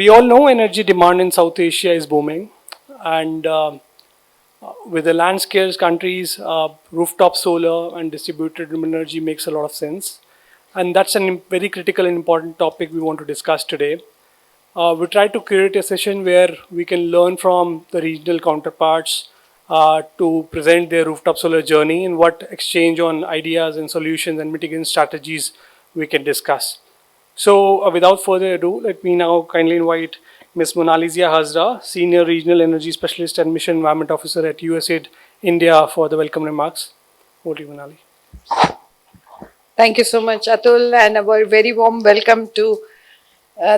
We all know energy demand in South Asia is booming, and with the land scarce countries, rooftop solar and distributed energy makes a lot of sense. And that's a very critical and important topic we want to discuss today. We try to create a session where we can learn from the regional counterparts to present their rooftop solar journey and what exchange on ideas and solutions and mitigation strategies we can discuss. So without further ado, let me now kindly invite Ms. Monalizia Hazra, Senior Regional Energy Specialist and Mission Environment Officer at USAID India for the welcome remarks. Over to you, Monali. Thank you so much, Atul, and a very warm welcome to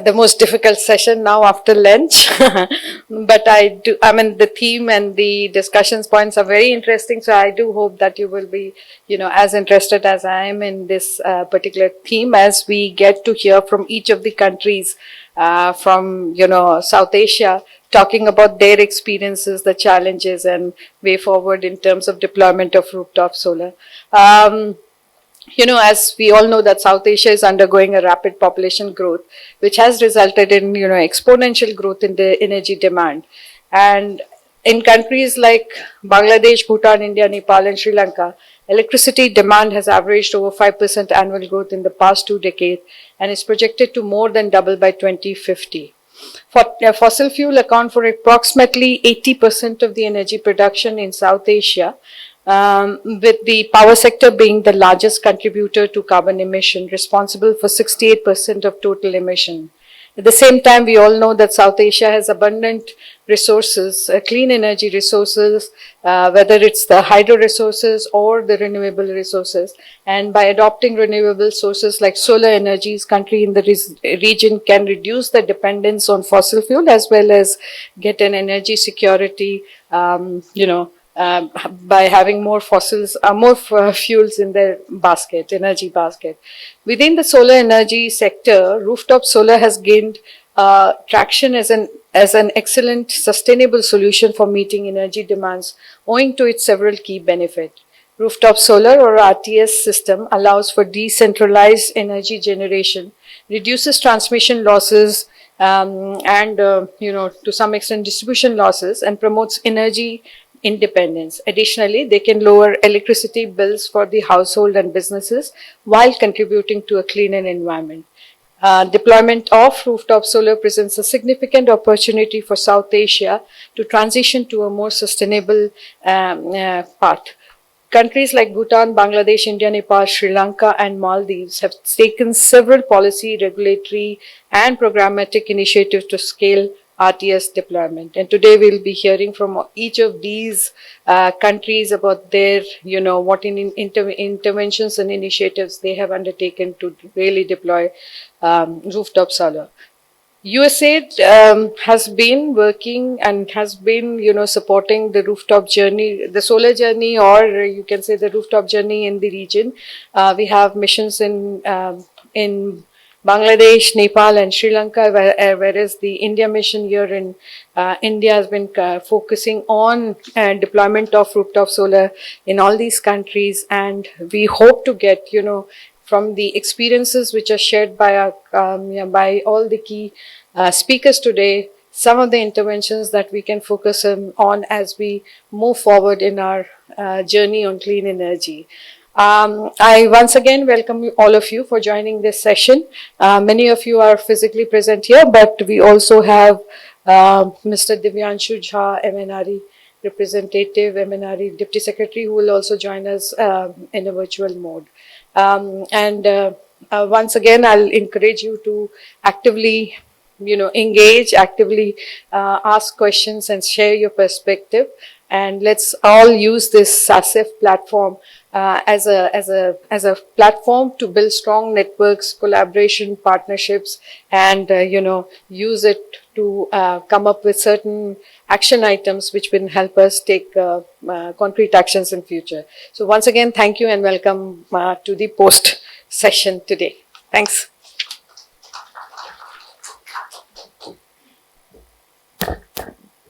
the most difficult session now after lunch. But the theme and the discussions points are very interesting. So I do hope that you will be, as interested as I am in this particular theme as we get to hear from each of the countries from, South Asia, talking about their experiences, the challenges and way forward in terms of deployment of rooftop solar. As we all know that South Asia is undergoing a rapid population growth, which has resulted in, exponential growth in the energy demand. And in countries like Bangladesh, Bhutan, India, Nepal, and Sri Lanka, electricity demand has averaged over 5% annual growth in the past 2 decades and is projected to more than double by 2050. Fossil fuel account for approximately 80% of the energy production in South Asia, with the power sector being the largest contributor to carbon emission, responsible for 68% of total emission. At the same time, we all know that South Asia has abundant resources, clean energy resources, whether it's the hydro resources or the renewable resources. And by adopting renewable sources like solar energies, country in the region can reduce the dependence on fossil fuel as well as get an energy security, by having more fuels in their energy basket. Within the solar energy sector, rooftop solar has gained traction as an excellent sustainable solution for meeting energy demands owing to its several key benefits. Rooftop solar or RTS system allows for decentralized energy generation, reduces transmission losses, to some extent distribution losses, and promotes energy independence. Additionally, they can lower electricity bills for the household and businesses while contributing to a cleaner environment. Deployment of rooftop solar presents a significant opportunity for South Asia to transition to a more sustainable path. Countries like Bhutan, Bangladesh, India, Nepal, Sri Lanka, and Maldives have taken several policy, regulatory, and programmatic initiatives to scale RTS deployment. And today we'll be hearing from each of these countries about their, what interventions and initiatives they have undertaken to really deploy rooftop solar. USAID has been working and has been, supporting the rooftop journey, the solar journey, or you can say the rooftop journey in the region. We have missions in Bangladesh, Nepal, and Sri Lanka, whereas the India mission here in India has been focusing on deployment of rooftop solar in all these countries. And we hope to get, from the experiences which are shared by by all the key speakers today, some of the interventions that we can focus on as we move forward in our journey on clean energy. I once again welcome all of you for joining this session. Many of you are physically present here, but we also have Mr. Divyanshu Jha, MNRE representative, MNRE Deputy Secretary, who will also join us in a virtual mode. Once again, I'll encourage you to actively engage, actively ask questions and share your perspective. And let's all use this SACEF platform as a platform to build strong networks, collaboration, partnerships, and use it to come up with certain action items which will help us take concrete actions in future. So once again, thank you and welcome to the post session today. Thanks.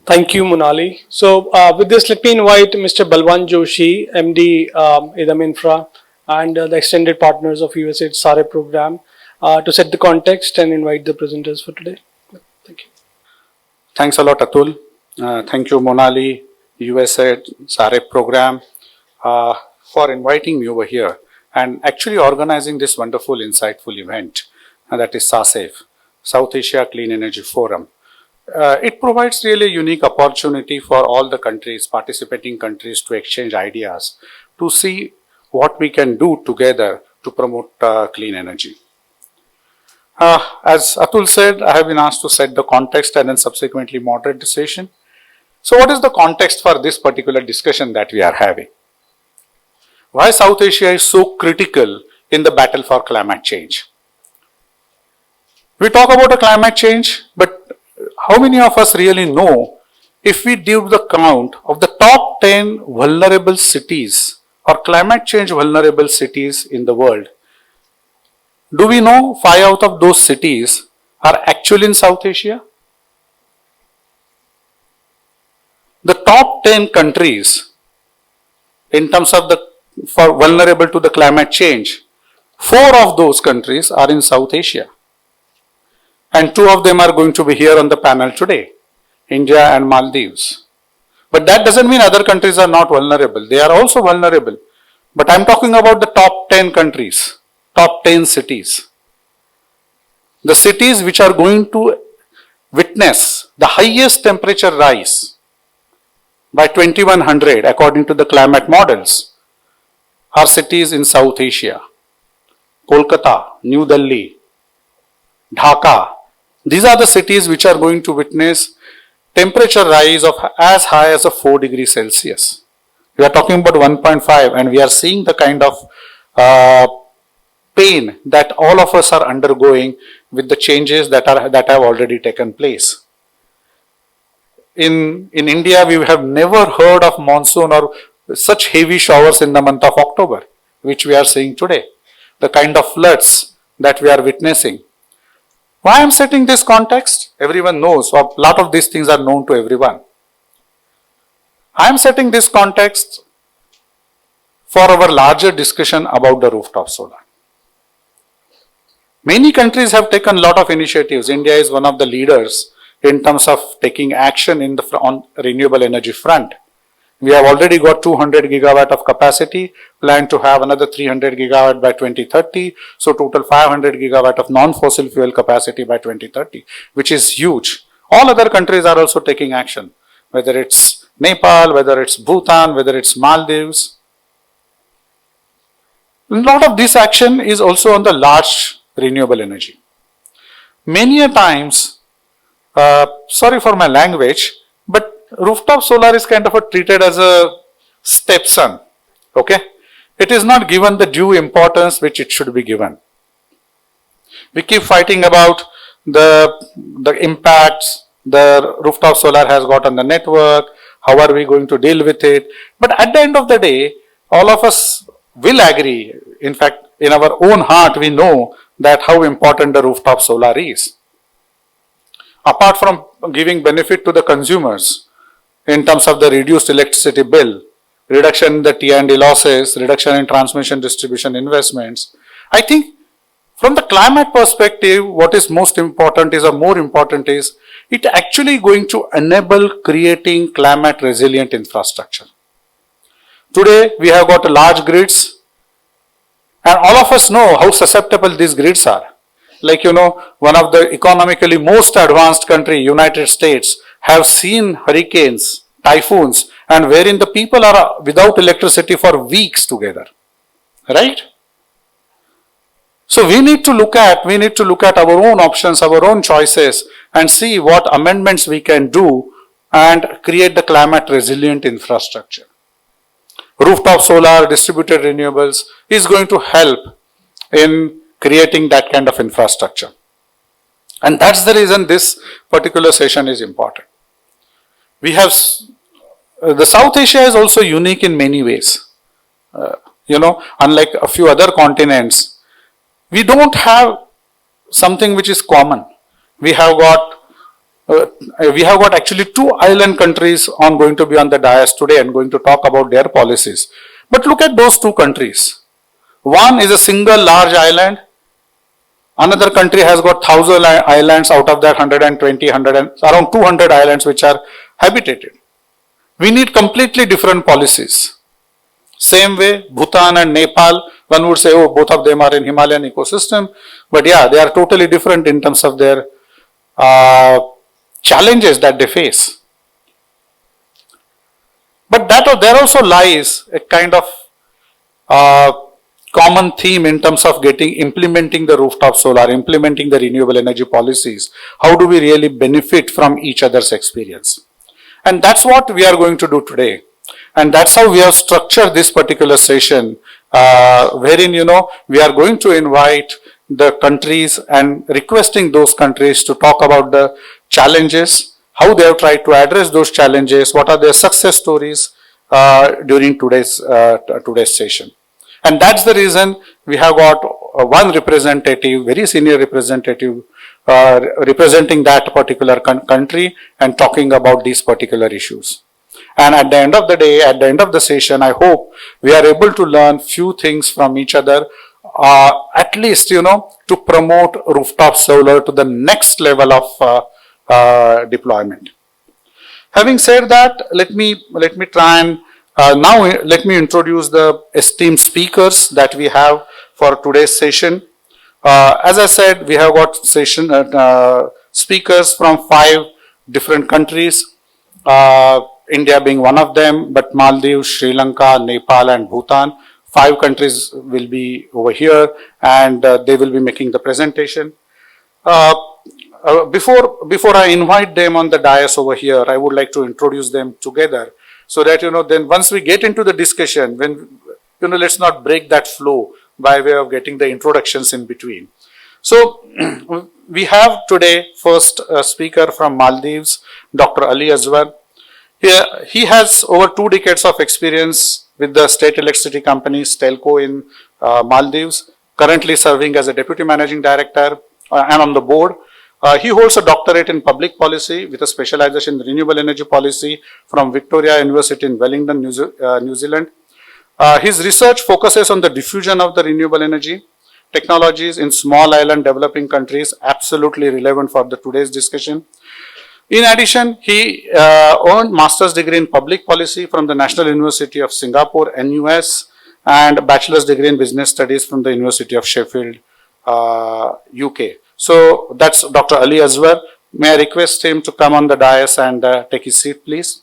Thank you, Monali. So with this, let me invite Mr. Balwan Joshi, MD, IDAM Infra, and the extended partners of USAID SARE program to set the context and invite the presenters for today. Thank you. Thanks a lot, Atul. Thank you, Monali, USAID, SAREP program, for inviting me over here and actually organizing this wonderful, insightful event, that is SACEF, South Asia Clean Energy Forum. It provides really a unique opportunity for all the countries, participating countries, to exchange ideas, to see what we can do together to promote clean energy. As Atul said, I have been asked to set the context and then subsequently moderate the session. So what is the context for this particular discussion that we are having? Why South Asia is so critical in the battle for climate change? We talk about a climate change, but how many of us really know, if we do the count of the top 10 vulnerable cities or climate change vulnerable cities in the world, do we know 5 out of those cities are actually in South Asia? The top 10 countries in terms of for vulnerable to the climate change, 4 of those countries are in South Asia. And 2 of them are going to be here on the panel today, India and Maldives. But that doesn't mean other countries are not vulnerable. They are also vulnerable. But I'm talking about the top 10 countries, top 10 cities. The cities which are going to witness the highest temperature rise by 2100 according to the climate models are cities in South Asia. Kolkata, New Delhi, Dhaka. These are the cities which are going to witness temperature rise of as high as 4 degrees Celsius. We are talking about 1.5, and we are seeing the kind of pain that all of us are undergoing with the changes that have already taken place. In India, we have never heard of monsoon or such heavy showers in the month of October, which we are seeing today. The kind of floods that we are witnessing. Why I am setting this context? Everyone knows, or a lot of these things are known to everyone. I am setting this context for our larger discussion about the rooftop solar. Many countries have taken a lot of initiatives. India is one of the leaders in terms of taking action on renewable energy front. We have already got 200 gigawatt of capacity, plan to have another 300 gigawatt by 2030. So total 500 gigawatt of non-fossil fuel capacity by 2030, which is huge. All other countries are also taking action, whether it's Nepal, whether it's Bhutan, whether it's Maldives. A lot of this action is also on the large renewable energy. Many a times, sorry for my language, but rooftop solar is kind of treated as a stepson, okay? It is not given the due importance which it should be given. We keep fighting about the impacts the rooftop solar has got on the network, how are we going to deal with it. But at the end of the day, all of us will agree, in fact, in our own heart, we know that how important the rooftop solar is. Apart from giving benefit to the consumers, in terms of the reduced electricity bill, reduction in the T&D losses, reduction in transmission distribution investments. I think from the climate perspective, what is most important is, or more important is, it actually going to enable creating climate resilient infrastructure. Today, we have got large grids, and all of us know how susceptible these grids are. Like, one of the economically most advanced country, United States, have seen hurricanes, typhoons, and wherein the people are without electricity for weeks together, right? So we need to look at our own options, our own choices, and see what amendments we can do and create the climate resilient infrastructure. Rooftop solar, distributed renewables is going to help in creating that kind of infrastructure. And that's the reason this particular session is important. We have, the South Asia is also unique in many ways. Unlike a few other continents, we don't have something which is common. We have got actually 2 island countries going to be on the dais today and going to talk about their policies. But look at those 2 countries. One is a single large island, Another country has got 1,000 islands, out of that 120, around 200 islands which are habitated. We need completely different policies. Same way, Bhutan and Nepal, one would say, oh, both of them are in Himalayan ecosystem. But yeah, they are totally different in terms of their challenges that they face. But there also lies a kind of common theme in terms of implementing the rooftop solar, implementing the renewable energy policies. How do we really benefit from each other's experience? And that's what we are going to do today. And that's how we have structured this particular session, wherein, we are going to invite the countries and requesting those countries to talk about the challenges, how they have tried to address those challenges, what are their success stories during today's session. And that's the reason we have got one representative, very senior representative, representing that particular country and talking about these particular issues. And at the end of the day, at the end of the session, I hope we are able to learn few things from each other, at least, to promote rooftop solar to the next level of deployment. Having said that, let me try and now let me introduce the esteemed speakers that we have for today's session. As I said, we have got speakers from 5 different countries, India being one of them, but Maldives, Sri Lanka, Nepal and Bhutan. 5 countries will be over here and they will be making the presentation. Before I invite them on the dais over here, I would like to introduce them together so that, then once we get into the discussion, let's not break that flow by way of getting the introductions in between. So we have today first speaker from Maldives, Dr. Ali Azwar. He has over 2 decades of experience with the state electricity company Stelco in Maldives, currently serving as a deputy managing director and on the board. He holds a doctorate in public policy with a specialization in renewable energy policy from Victoria University in Wellington, New Zealand. His research focuses on the diffusion of the renewable energy technologies in small island developing countries, absolutely relevant for today's discussion. In addition, he earned master's degree in public policy from the National University of Singapore, NUS, and a bachelor's degree in business studies from the University of Sheffield, UK. So that's Dr. Ali Azwar. May I request him to come on the dais and take his seat, please.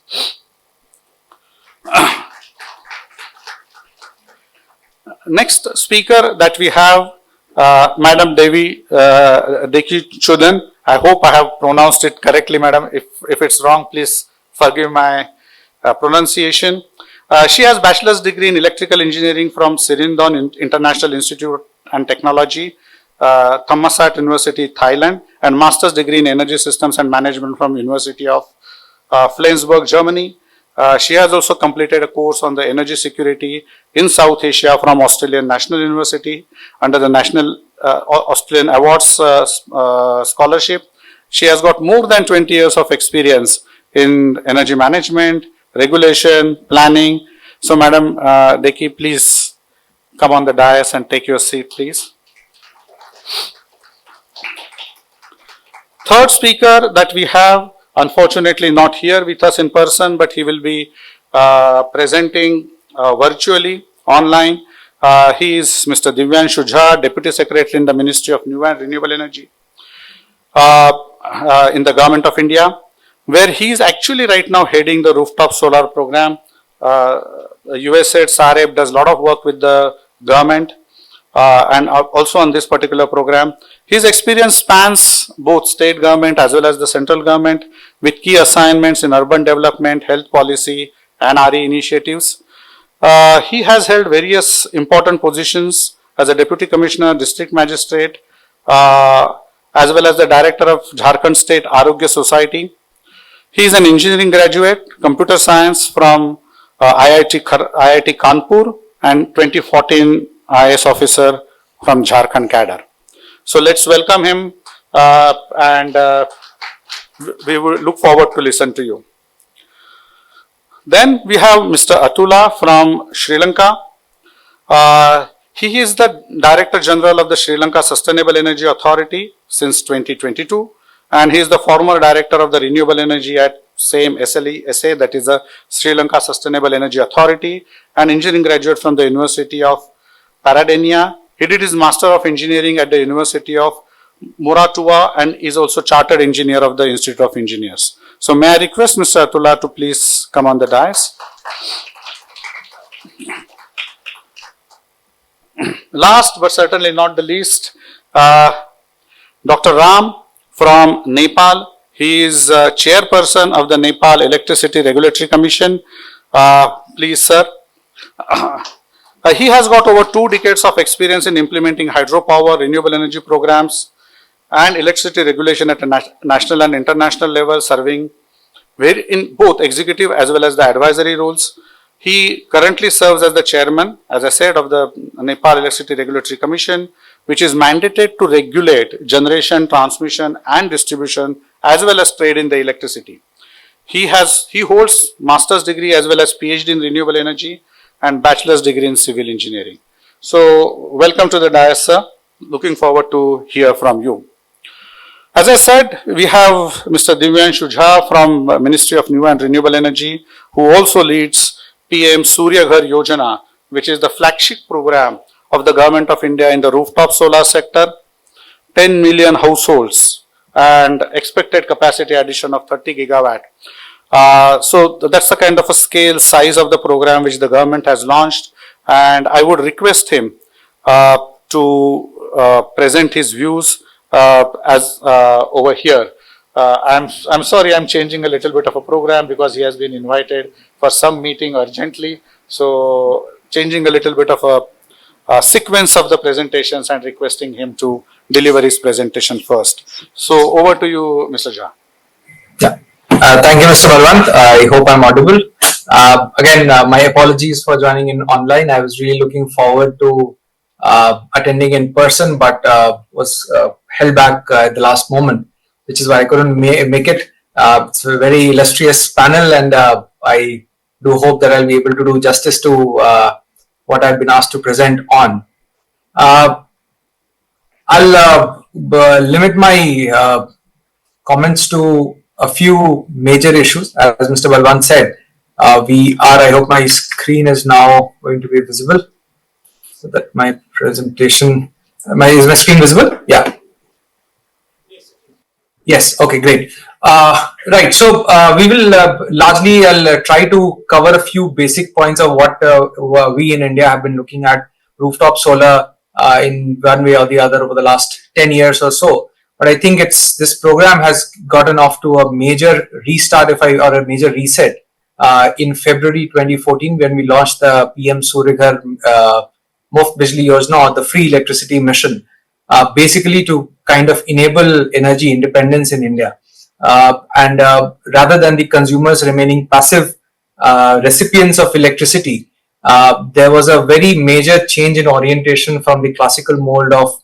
Next speaker that we have, Madam Devi Deki Chudan. I hope I have pronounced it correctly, madam. If it's wrong, please forgive my pronunciation. She has bachelor's degree in electrical engineering from Sirindon International Institute and Technology, Thammasat University, Thailand, and master's degree in energy systems and management from University of Flensburg, Germany. She has also completed a course on the energy security in South Asia from Australian National University under the National Australian Awards scholarship. She has got more than 20 years of experience in energy management, regulation, planning. So, Madam Deki, please come on the dais and take your seat, please. Third speaker that we have, unfortunately not here with us in person, but he will be presenting virtually online. He is Mr. Divyanshu Jha, Deputy Secretary in the Ministry of New and Renewable Energy in the Government of India, where he is actually right now heading the rooftop solar program. USAID SAREF does a lot of work with the government and also on this particular program. His experience spans both state government as well as the central government with key assignments in urban development, health policy and RE initiatives. He has held various important positions as a Deputy Commissioner, District Magistrate, as well as the Director of Jharkhand State Arogya Society. He is an engineering graduate, computer science from IIT Kanpur and 2014 IAS officer from Jharkhand cadre. So let's welcome him and we will look forward to listen to you. Then we have Mr. Atula from Sri Lanka. He is the Director General of the Sri Lanka Sustainable Energy Authority since 2022, and he is the former Director of the Renewable Energy at same SLE, that is the Sri Lanka Sustainable Energy Authority, an engineering graduate from the University of Paradenia. He did his Master of Engineering at the University of Muratua and is also Chartered Engineer of the Institute of Engineers. So may I request Mr. Atula to please come on the dais. Last but certainly not the least, Dr. Ram from Nepal. He is chairperson of the Nepal Electricity Regulatory Commission. Please, sir. He has got over 2 decades of experience in implementing hydropower, renewable energy programs, and electricity regulation at a national and international level, serving in both executive as well as the advisory roles. He currently serves as the chairman, as I said, of the Nepal Electricity Regulatory Commission, which is mandated to regulate generation, transmission, and distribution, as well as trade in the electricity. He holds master's degree as well as PhD in renewable energy and bachelor's degree in civil engineering. So, welcome to the dais, sir. Looking forward to hear from you. As I said, we have Mr. Divyanshu Jha from Ministry of New and Renewable Energy, who also leads PM Surya Ghar Yojana, which is the flagship program of the Government of India in the rooftop solar sector. 10 million households and expected capacity addition of 30 gigawatt. So that's the kind of a scale size of the program which the government has launched, and I would request him to present his views as over here. I'm sorry, I'm changing a little bit of a program because he has been invited for some meeting urgently. So changing a little bit of a sequence of the presentations and requesting him to deliver his presentation first. So over to you, Mr. Jha. Yeah. Thank you, Mr. Balwant. I hope I'm audible. Again, my apologies for joining in online. I was really looking forward to attending in person, but was held back at the last moment, which is why I couldn't make it. It's a very illustrious panel, and I do hope that I'll be able to do justice to what I've been asked to present on. I'll limit my comments to a few major issues. As Mr. Balwant said, I hope my screen is now going to be visible, so that my presentation, is my screen visible? Yeah. Yes, okay, great. Right, so we will largely, I'll try to cover a few basic points of what we in India have been looking at rooftop solar in one way or the other over the last 10 years or so. But I think this program has gotten off to a major restart, or a major reset in February 2014 when we launched the PM Surya Ghar Muft Bijli Yojana, or the free electricity mission, basically to kind of enable energy independence in India. And rather than the consumers remaining passive recipients of electricity, there was a very major change in orientation from the classical mold of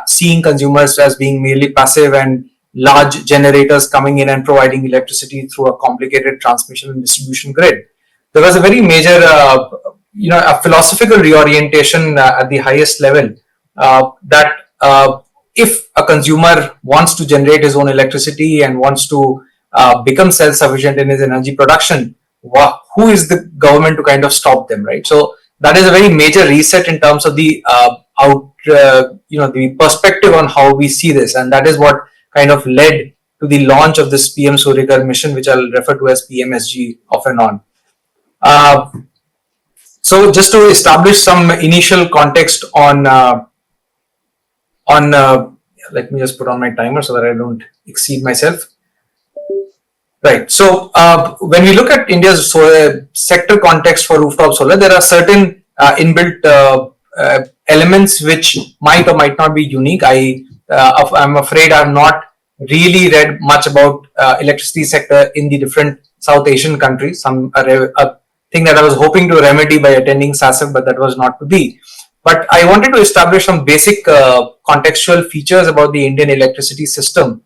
seeing consumers as being merely passive and large generators coming in and providing electricity through a complicated transmission and distribution grid. There was a very major, a philosophical reorientation at the highest level, that if a consumer wants to generate his own electricity and wants to become self-sufficient in his energy production, who is the government to kind of stop them, right? So that is a very major reset in terms of the the perspective on how we see this, and that is what kind of led to the launch of this PM Surya Ghar mission, which I'll refer to as PMSG off and on. So just to establish some initial context on let me just put on my timer so that I don't exceed myself. Right. So when we look at India's solar sector context for rooftop solar, there are certain inbuilt elements which might or might not be unique. I'm afraid I've not really read much about electricity sector in the different South Asian countries. A thing that I was hoping to remedy by attending SACEF, but that was not to be. But I wanted to establish some basic contextual features about the Indian electricity system,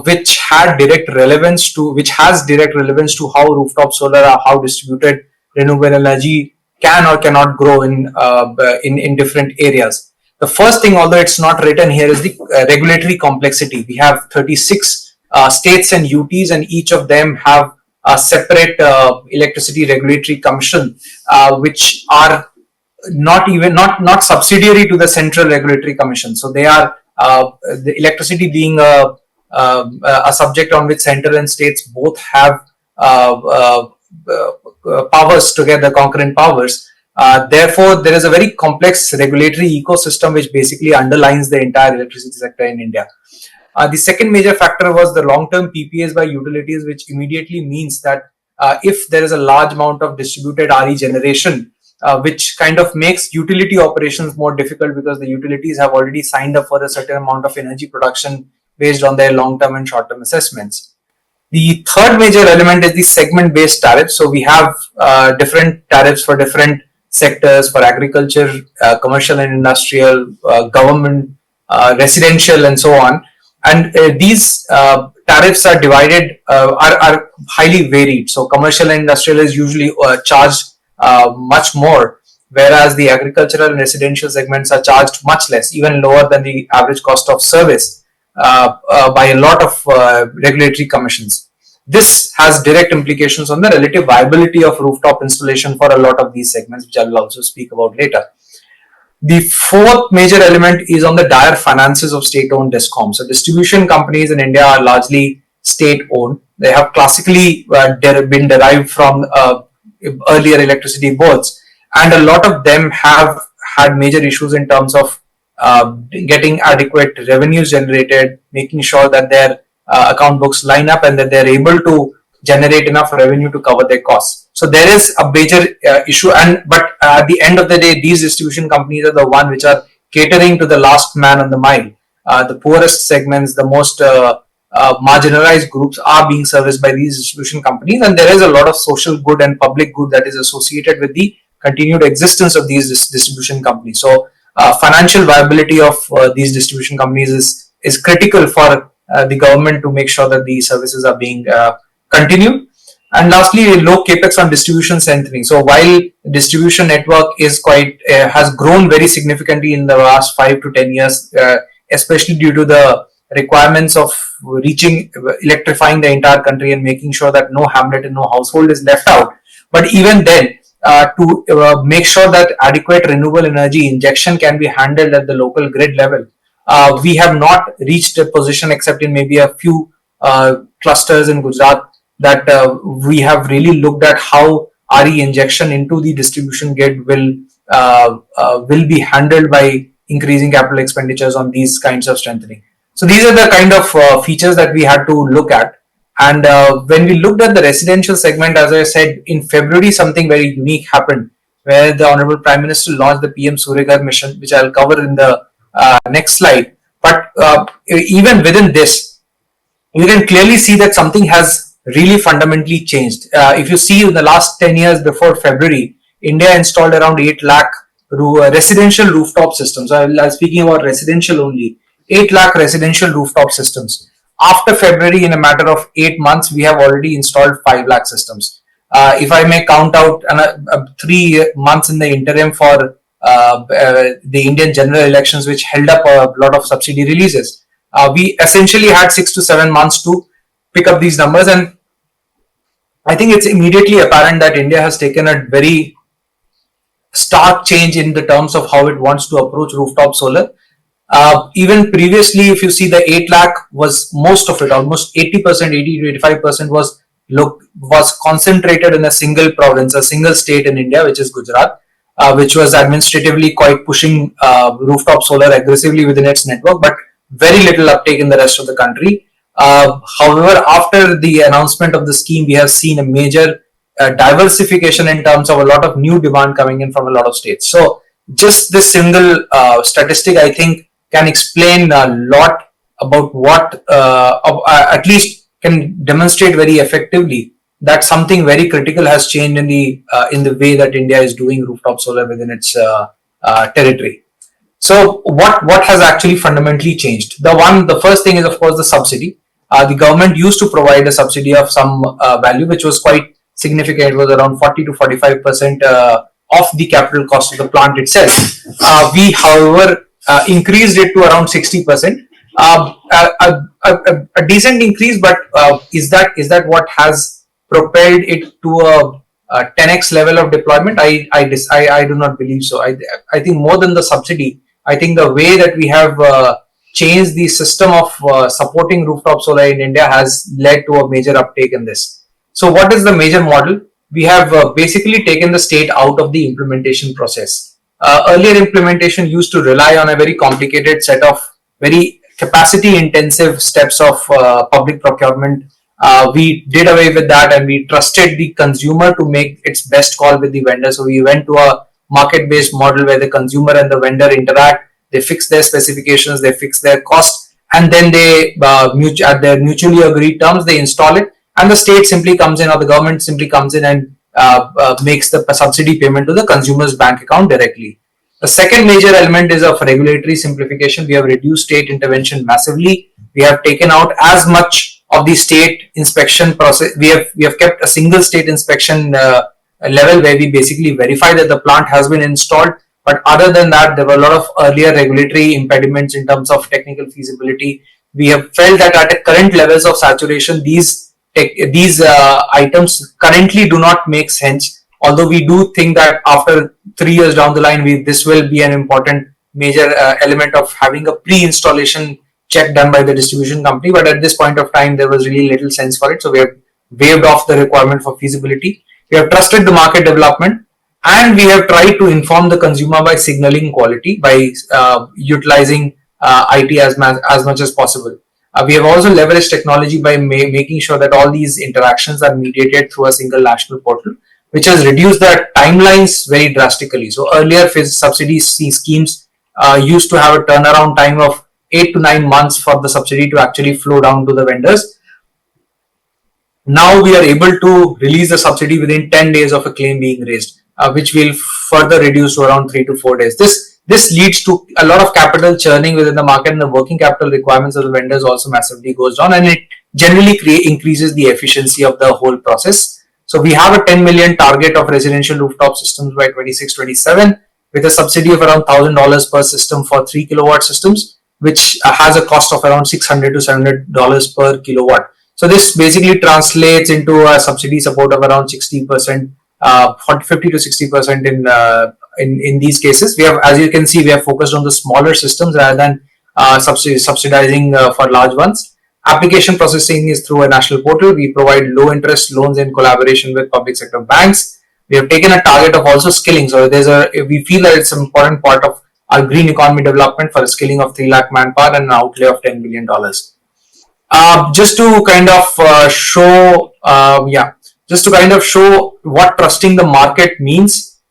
which has direct relevance to how rooftop solar or how distributed renewable energy can or cannot grow in different areas. The first thing, although it's not written here, is the regulatory complexity. We have 36 states and UTs, and each of them have a separate electricity regulatory commission, which are not subsidiary to the central regulatory commission. So they are the electricity being a subject on which center and states both have powers together, concurrent powers. Therefore, there is a very complex regulatory ecosystem which basically underlines the entire electricity sector in India. The second major factor was the long-term PPAs by utilities, which immediately means that if there is a large amount of distributed RE generation, which kind of makes utility operations more difficult because the utilities have already signed up for a certain amount of energy production based on their long-term and short-term assessments. The third major element is the segment-based tariffs. So we have different tariffs for different sectors, for agriculture, commercial and industrial, government, residential, and so on. And these tariffs are divided, are highly varied. So commercial and industrial is usually charged much more, whereas the agricultural and residential segments are charged much less, even lower than the average cost of service by a lot of regulatory commissions. This has direct implications on the relative viability of rooftop installation for a lot of these segments, which I will also speak about later. The fourth major element is on the dire finances of state-owned DISCOMs. So distribution companies in India are largely state-owned. They have classically been derived from earlier electricity boards, and a lot of them have had major issues in terms of getting adequate revenues generated, making sure that their account books line up and that they're able to generate enough revenue to cover their costs. So there is a major issue, but at the end of the day, these distribution companies are the one which are catering to the last man on the mile. The poorest segments, the most marginalized groups are being serviced by these distribution companies, and there is a lot of social good and public good that is associated with the continued existence of these distribution companies. So financial viability of these distribution companies is critical for the government to make sure that these services are being continued. And lastly, low capex on distribution strengthening. So while the distribution network is has grown very significantly in the last 5 to 10 years, especially due to the requirements of electrifying the entire country and making sure that no hamlet and no household is left out. But even then, to make sure that adequate renewable energy injection can be handled at the local grid level, we have not reached a position, except in maybe a few clusters in Gujarat, that we have really looked at how RE injection into the distribution grid will be handled by increasing capital expenditures on these kinds of strengthening. So these are the kind of features that we had to look at. And when we looked at the residential segment, as I said, in February, something very unique happened, where the Honorable Prime Minister launched the PM Surya Ghar mission, which I'll cover in the next slide. But even within this, you can clearly see that something has really fundamentally changed. If you see in the last 10 years before February, India installed around 8 lakh residential rooftop systems. I'm speaking about residential only. 8 lakh residential rooftop systems. After February, in a matter of 8 months, we have already installed 5 lakh systems. If I may count out 3 months in the interim for the Indian general elections, which held up a lot of subsidy releases, we essentially had 6 to 7 months to pick up these numbers. And I think it's immediately apparent that India has taken a very stark change in the terms of how it wants to approach rooftop solar. Even previously, if you see, the 8 lakh was most of it, almost 80%, 80 to 85% was concentrated in a single province, a single state in India, which is Gujarat, which was administratively quite pushing rooftop solar aggressively within its network, but very little uptake in the rest of the country. However, after the announcement of the scheme, we have seen a major diversification in terms of a lot of new demand coming in from a lot of states. So just this single statistic, I think, can explain a lot about what, at least can demonstrate very effectively that something very critical has changed in the way that India is doing rooftop solar within its territory. So what has actually fundamentally changed? The first thing is, of course, the subsidy. The government used to provide a subsidy of some value, which was quite significant. It was around 40 to 45% of the capital cost of the plant itself. We, however, increased it to around 60%. A decent increase, but is that what has propelled it to a 10x level of deployment? I do not believe so. I think more than the subsidy, I think the way that we have changed the system of supporting rooftop solar in India has led to a major uptake in this. So what is the major model? We have basically taken the state out of the implementation process. Earlier implementation used to rely on a very complicated set of very capacity intensive steps of public procurement. We did away with that and we trusted the consumer to make its best call with the vendor. So we went to a market based model where the consumer and the vendor interact, they fix their specifications, they fix their cost, and then they at their mutually agreed terms they install it, and the state simply comes in or the government simply comes in and makes the subsidy payment to the consumer's bank account directly. The second major element is of regulatory simplification. We have reduced state intervention massively. We have taken out as much of the state inspection process. We have kept a single state inspection level where we basically verify that the plant has been installed. But other than that, there were a lot of earlier regulatory impediments in terms of technical feasibility. We have felt that at the current levels of saturation, these items currently do not make sense. Although we do think that after 3 years down the line, this will be an important major element of having a pre-installation check done by the distribution company. But at this point of time, there was really little sense for it. So we have waived off the requirement for feasibility. We have trusted the market development, and we have tried to inform the consumer by signaling quality, by utilizing IT as much as possible. We have also leveraged technology by making sure that all these interactions are mediated through a single national portal, which has reduced the timelines very drastically. So earlier subsidy schemes used to have a turnaround time of 8 to 9 months for the subsidy to actually flow down to the vendors. Now we are able to release the subsidy within 10 days of a claim being raised, which will further reduce to around 3 to 4 days. This leads to a lot of capital churning within the market, and the working capital requirements of the vendors also massively goes down, and it generally increases the efficiency of the whole process. So we have a 10 million target of residential rooftop systems by 26-27 with a subsidy of around $1,000 per system for 3 kilowatt systems, which has a cost of around $600 to $700 per kilowatt. So this basically translates into a subsidy support of around 60%, 50 to 60% in these cases. We have, as you can see, we have focused on the smaller systems rather than subsidizing for large ones. Application processing is through a national portal. We provide low interest loans in collaboration with public sector banks. We have taken a target of also skilling. So we feel that it's an important part of our green economy development for a skilling of 3 lakh manpower and an outlay of $10 million. Just to kind of show what trusting the market means.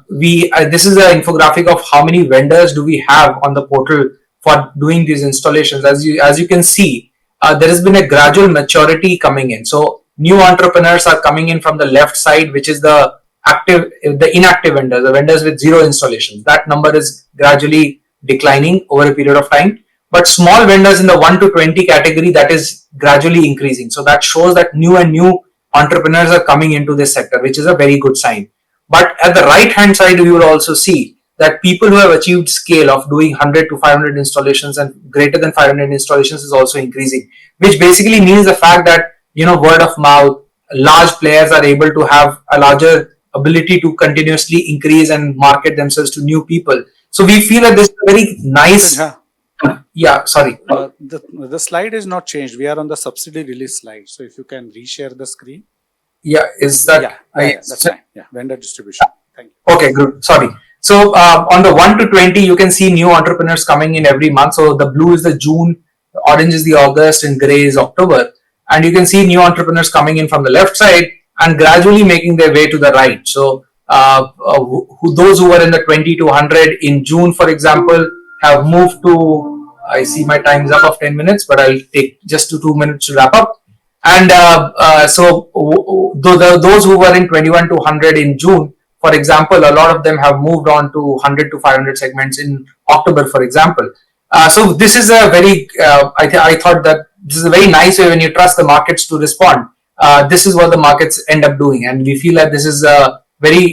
This is an infographic of how many vendors do we have on the portal for doing these installations. As you can see, there has been a gradual maturity coming in. So new entrepreneurs are coming in from the left side, which is the inactive vendors, the vendors with 0 installations. That number is gradually declining over a period of time. But small vendors in the 1 to 20 category, that is gradually increasing. So that shows that new entrepreneurs are coming into this sector, which is a very good sign. But at the right hand side, we will also see that people who have achieved scale of doing 100 to 500 installations and greater than 500 installations is also increasing, which basically means the fact that, word of mouth, large players are able to have a larger ability to continuously increase and market themselves to new people. So we feel that this is a very nice. Sorry. The slide is not changed. We are on the subsidy release slide. So if you can reshare the screen. Yeah, is that? That's fine. Yeah, vendor distribution. Thank you. Okay, good. Sorry. So on the 1 to 20, you can see new entrepreneurs coming in every month. So the blue is the June, the orange is the August, and gray is October. And you can see new entrepreneurs coming in from the left side and gradually making their way to the right. So those who were in the 20 to 100 in June, for example, have moved to, I see my time is up of 10 minutes, but I'll take just 2 minutes to wrap up. And so those who were in 21 to 100 in June, for example, a lot of them have moved on to 100 to 500 segments in October, for example. So this is a very, I thought that this is a very nice way when you trust the markets to respond. This is what the markets end up doing. And we feel that this is very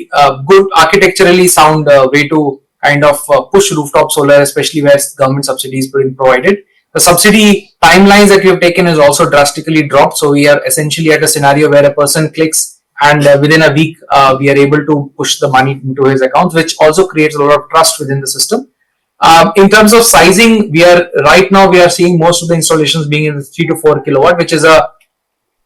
good architecturally sound way to kind of push rooftop solar, especially where government subsidies being provided. The subsidy timelines that we have taken is also drastically dropped. So we are essentially at a scenario where a person clicks and within a week we are able to push the money into his account, which also creates a lot of trust within the system. In terms of sizing, we are seeing most of the installations being in the 3 to 4 kilowatt, which is a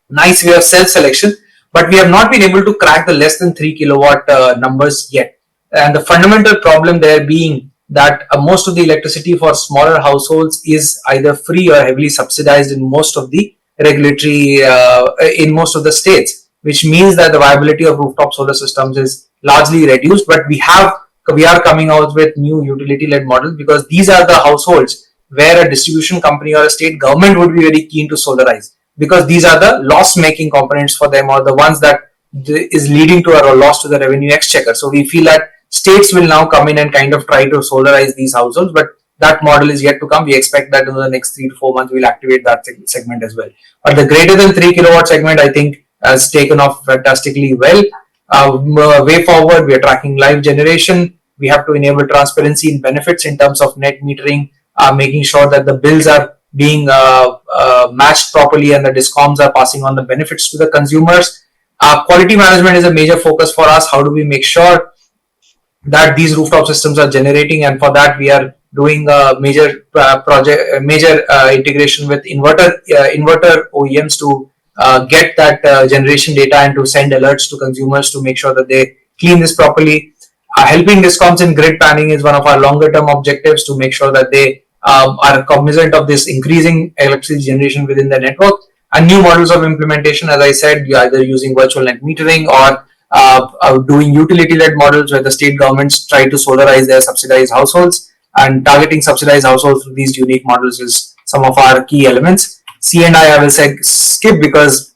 nice way of self-selection, but we have not been able to crack the less than 3 kilowatt numbers yet. And the fundamental problem there being that most of the electricity for smaller households is either free or heavily subsidized in most of the regulatory, in most of the states, which means that the viability of rooftop solar systems is largely reduced. But we are coming out with new utility-led models, because these are the households where a distribution company or a state government would be very keen to solarize, because these are the loss-making components for them, or the ones that is leading to a loss to the revenue exchequer. So we feel that states will now come in and kind of try to solarize these households, but that model is yet to come. We expect that in the next 3 to 4 months we'll activate that segment as well. But the greater than 3 kilowatt segment, I think, has taken off fantastically well. Way forward, we are tracking live generation. We have to enable transparency in benefits in terms of net metering, making sure that the bills are being matched properly and the discoms are passing on the benefits to the consumers. Quality management is a major focus for us. How do we make sure that these rooftop systems are generating? And for that, we are doing a major integration with inverter OEMs to get that generation data and to send alerts to consumers to make sure that they clean this properly. Helping discoms in grid planning is one of our longer term objectives, to make sure that they are cognizant of this increasing electricity generation within the network. And new models of implementation, as I said, either using virtual net metering or doing utility-led models where the state governments try to solarize their subsidized households, and targeting subsidized households through these unique models is some of our key elements. C&I will say skip, because,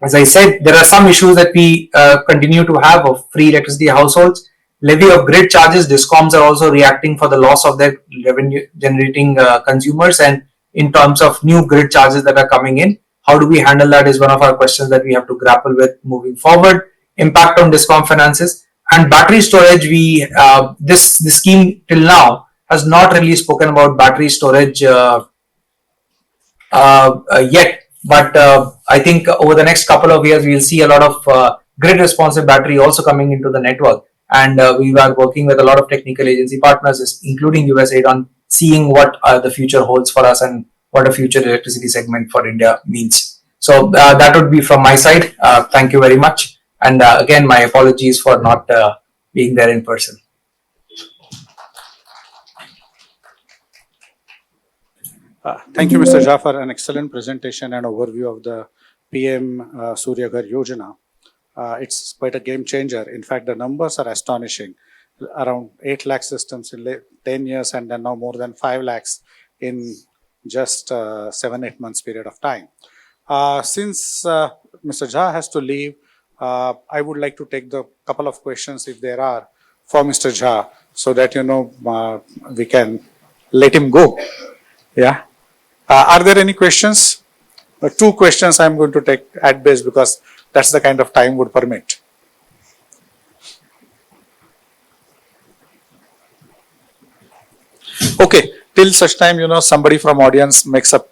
as I said, there are some issues that we continue to have of free electricity households. Levy of grid charges, discoms are also reacting for the loss of their revenue generating consumers, and in terms of new grid charges that are coming in, how do we handle that is one of our questions that we have to grapple with moving forward. Impact on discom finances and battery storage. This scheme till now has not really spoken about battery storage yet, but I think over the next couple of years we'll see a lot of grid responsive battery also coming into the network, and we are working with a lot of technical agency partners, including USAID, on seeing what the future holds for us and what a future electricity segment for India means. So that would be from my side. Thank you very much, and again, my apologies for not being there in person. Thank you, Mr. Jha, for an excellent presentation and overview of the PM Surya Ghar Yojana. It's quite a game changer. In fact, the numbers are astonishing. Around 8 lakh systems in 10 years, and then now more than 5 lakhs in just 7-8 months period of time. Since Mr. Jha has to leave, I would like to take the couple of questions, if there are, for Mr. Jha, so that we can let him go. Yeah. Are there any questions? 2 questions I'm going to take at base, because that's the kind of time would permit. Okay, till such time, somebody from audience makes up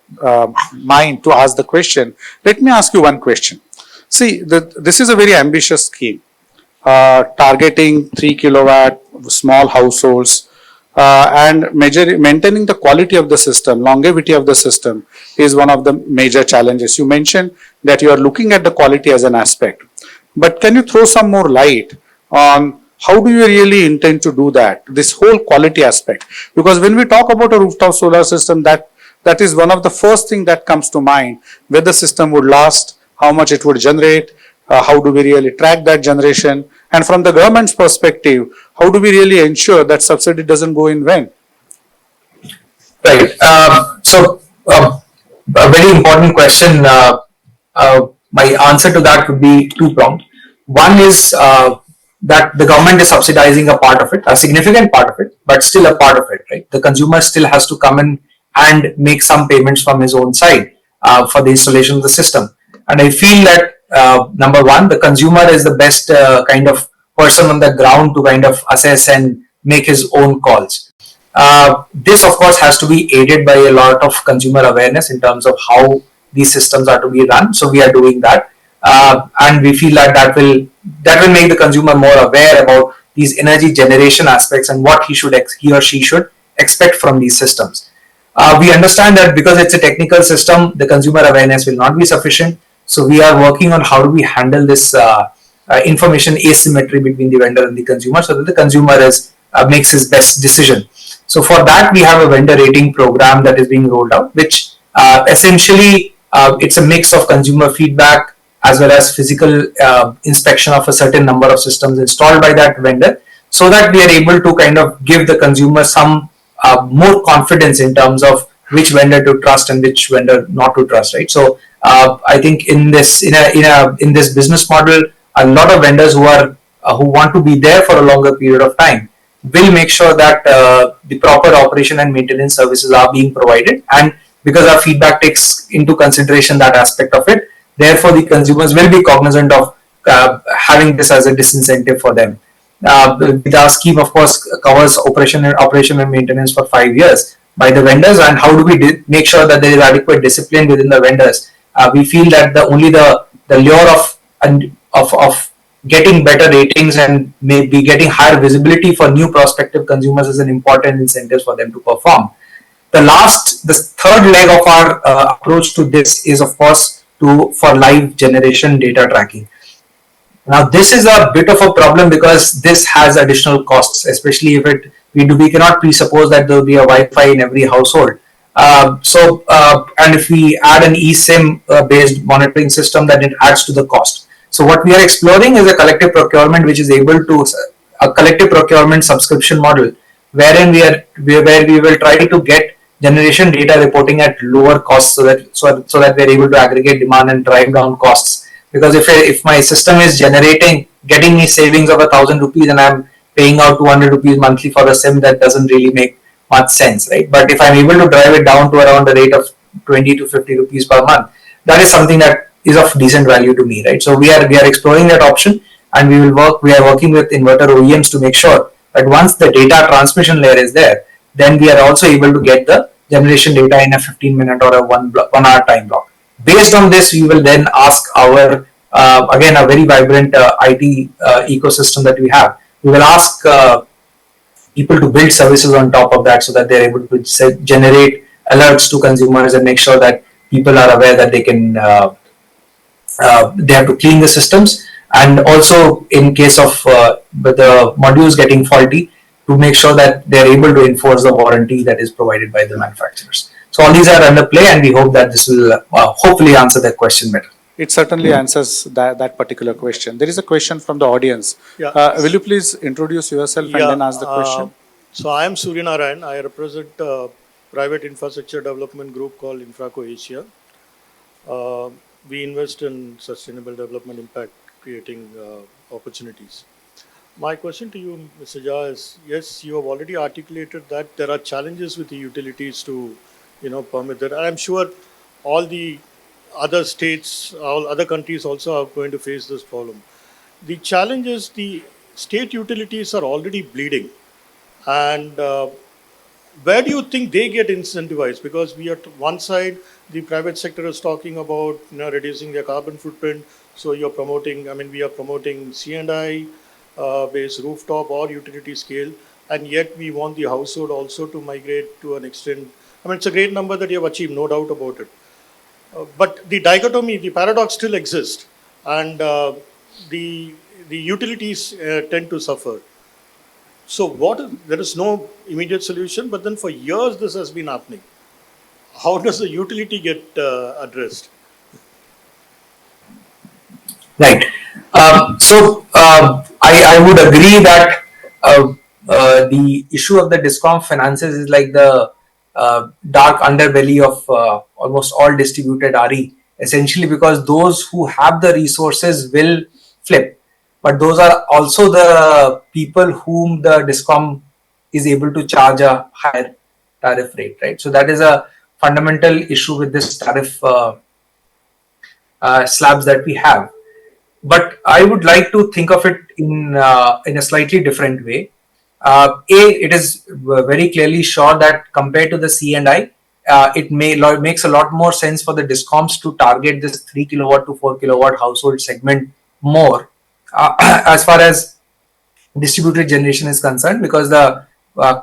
mind to ask the question. Let me ask you one question. See, this is a very ambitious scheme, targeting 3 kilowatt small households, and maintaining the quality of the system, longevity of the system is one of the major challenges. You mentioned that you are looking at the quality as an aspect, but can you throw some more light on how do you really intend to do that, this whole quality aspect? Because when we talk about a rooftop solar system, that is one of the first thing that comes to mind, where the system would last, how much it would generate, how do we really track that generation, and from the government's perspective, how do we really ensure that subsidy doesn't go in vain? Right. So a very important question. My answer to that would be 2-pronged. One is that the government is subsidizing a part of it, a significant part of it, but still a part of it, right? The consumer still has to come in and make some payments from his own side for the installation of the system. And I feel that number one, the consumer is the best kind of person on the ground to kind of assess and make his own calls. This, of course, has to be aided by a lot of consumer awareness in terms of how these systems are to be run. So we are doing that, and we feel that that will make the consumer more aware about these energy generation aspects and what he or she should expect from these systems. We understand that because it's a technical system, the consumer awareness will not be sufficient. So we are working on how do we handle this information asymmetry between the vendor and the consumer, so that the consumer makes his best decision. So for that, we have a vendor rating program that is being rolled out, which essentially it's a mix of consumer feedback as well as physical inspection of a certain number of systems installed by that vendor, so that we are able to kind of give the consumer some more confidence in terms of which vendor to trust and which vendor not to trust, right? So I think in this business model, a lot of vendors who want to be there for a longer period of time will make sure that the proper operation and maintenance services are being provided, and because our feedback takes into consideration that aspect of it, therefore the consumers will be cognizant of having this as a disincentive for them. The scheme, of course, covers operation and maintenance for 5 years by the vendors. And how do we make sure that there is adequate discipline within the vendors? We feel that the lure of getting better ratings and maybe getting higher visibility for new prospective consumers is an important incentive for them to perform. The third leg of our approach to this is, of course, for live generation data tracking. Now, this is a bit of a problem because this has additional costs, especially if we cannot presuppose that there will be a Wi-Fi in every household. And if we add an eSIM based monitoring system, then it adds to the cost. So what we are exploring is a collective procurement, which is a collective procurement subscription model, wherein we will try to get generation data reporting at lower costs, so that we are able to aggregate demand and drive down costs. Because if my system is getting me savings of 1,000 rupees and I'm paying out 200 rupees monthly for a SIM, that doesn't really make much sense, right? But if I'm able to drive it down to around the rate of 20 to 50 rupees per month, that is something that is of decent value to me, right? So we are exploring that option, and we are working with inverter OEMs to make sure that once the data transmission layer is there, then we are also able to get the generation data in a 15-minute or a 1 hour time block. Based on this, we will then ask our again a very vibrant IT ecosystem that we have. We will ask people to build services on top of that, so that they're able to generate alerts to consumers and make sure that people are aware that they have to clean the systems, and also in case of the modules getting faulty, to make sure that they're able to enforce the warranty that is provided by the manufacturers. So all these are under play, and we hope that this will hopefully answer that question better. It certainly answers that particular question. There is a question from the audience. Yeah. Will you please introduce yourself and then ask the question? So I am Surya Narayan. I represent a private infrastructure development group called Infraco Asia. We invest in sustainable development impact, creating opportunities. My question to you, Mr. Jha, is, yes, you have already articulated that there are challenges with the utilities to permit that. I'm sure all the other states, all other countries also are going to face this problem. The challenge is the state utilities are already bleeding. And where do you think they get incentivized? Because we are one side, the private sector is talking about reducing their carbon footprint. So we are promoting C&I based rooftop or utility scale. And yet we want the household also to migrate to an extent. It's a great number that you have achieved, no doubt about it. But the dichotomy, the paradox still exists, and the utilities tend to suffer. So there is no immediate solution, but then for years this has been happening. How does the utility get addressed? Right. I would agree that the issue of the DISCOM finances is like the dark underbelly of almost all distributed RE, essentially because those who have the resources will flip, but those are also the people whom the DISCOM is able to charge a higher tariff rate, right? So that is a fundamental issue with this tariff slabs that we have. but I would like to think of it in a slightly different way. It is very clearly sure that compared to the C and I, makes a lot more sense for the discoms to target this 3 kilowatt to 4 kilowatt household segment more, as far as distributed generation is concerned, because the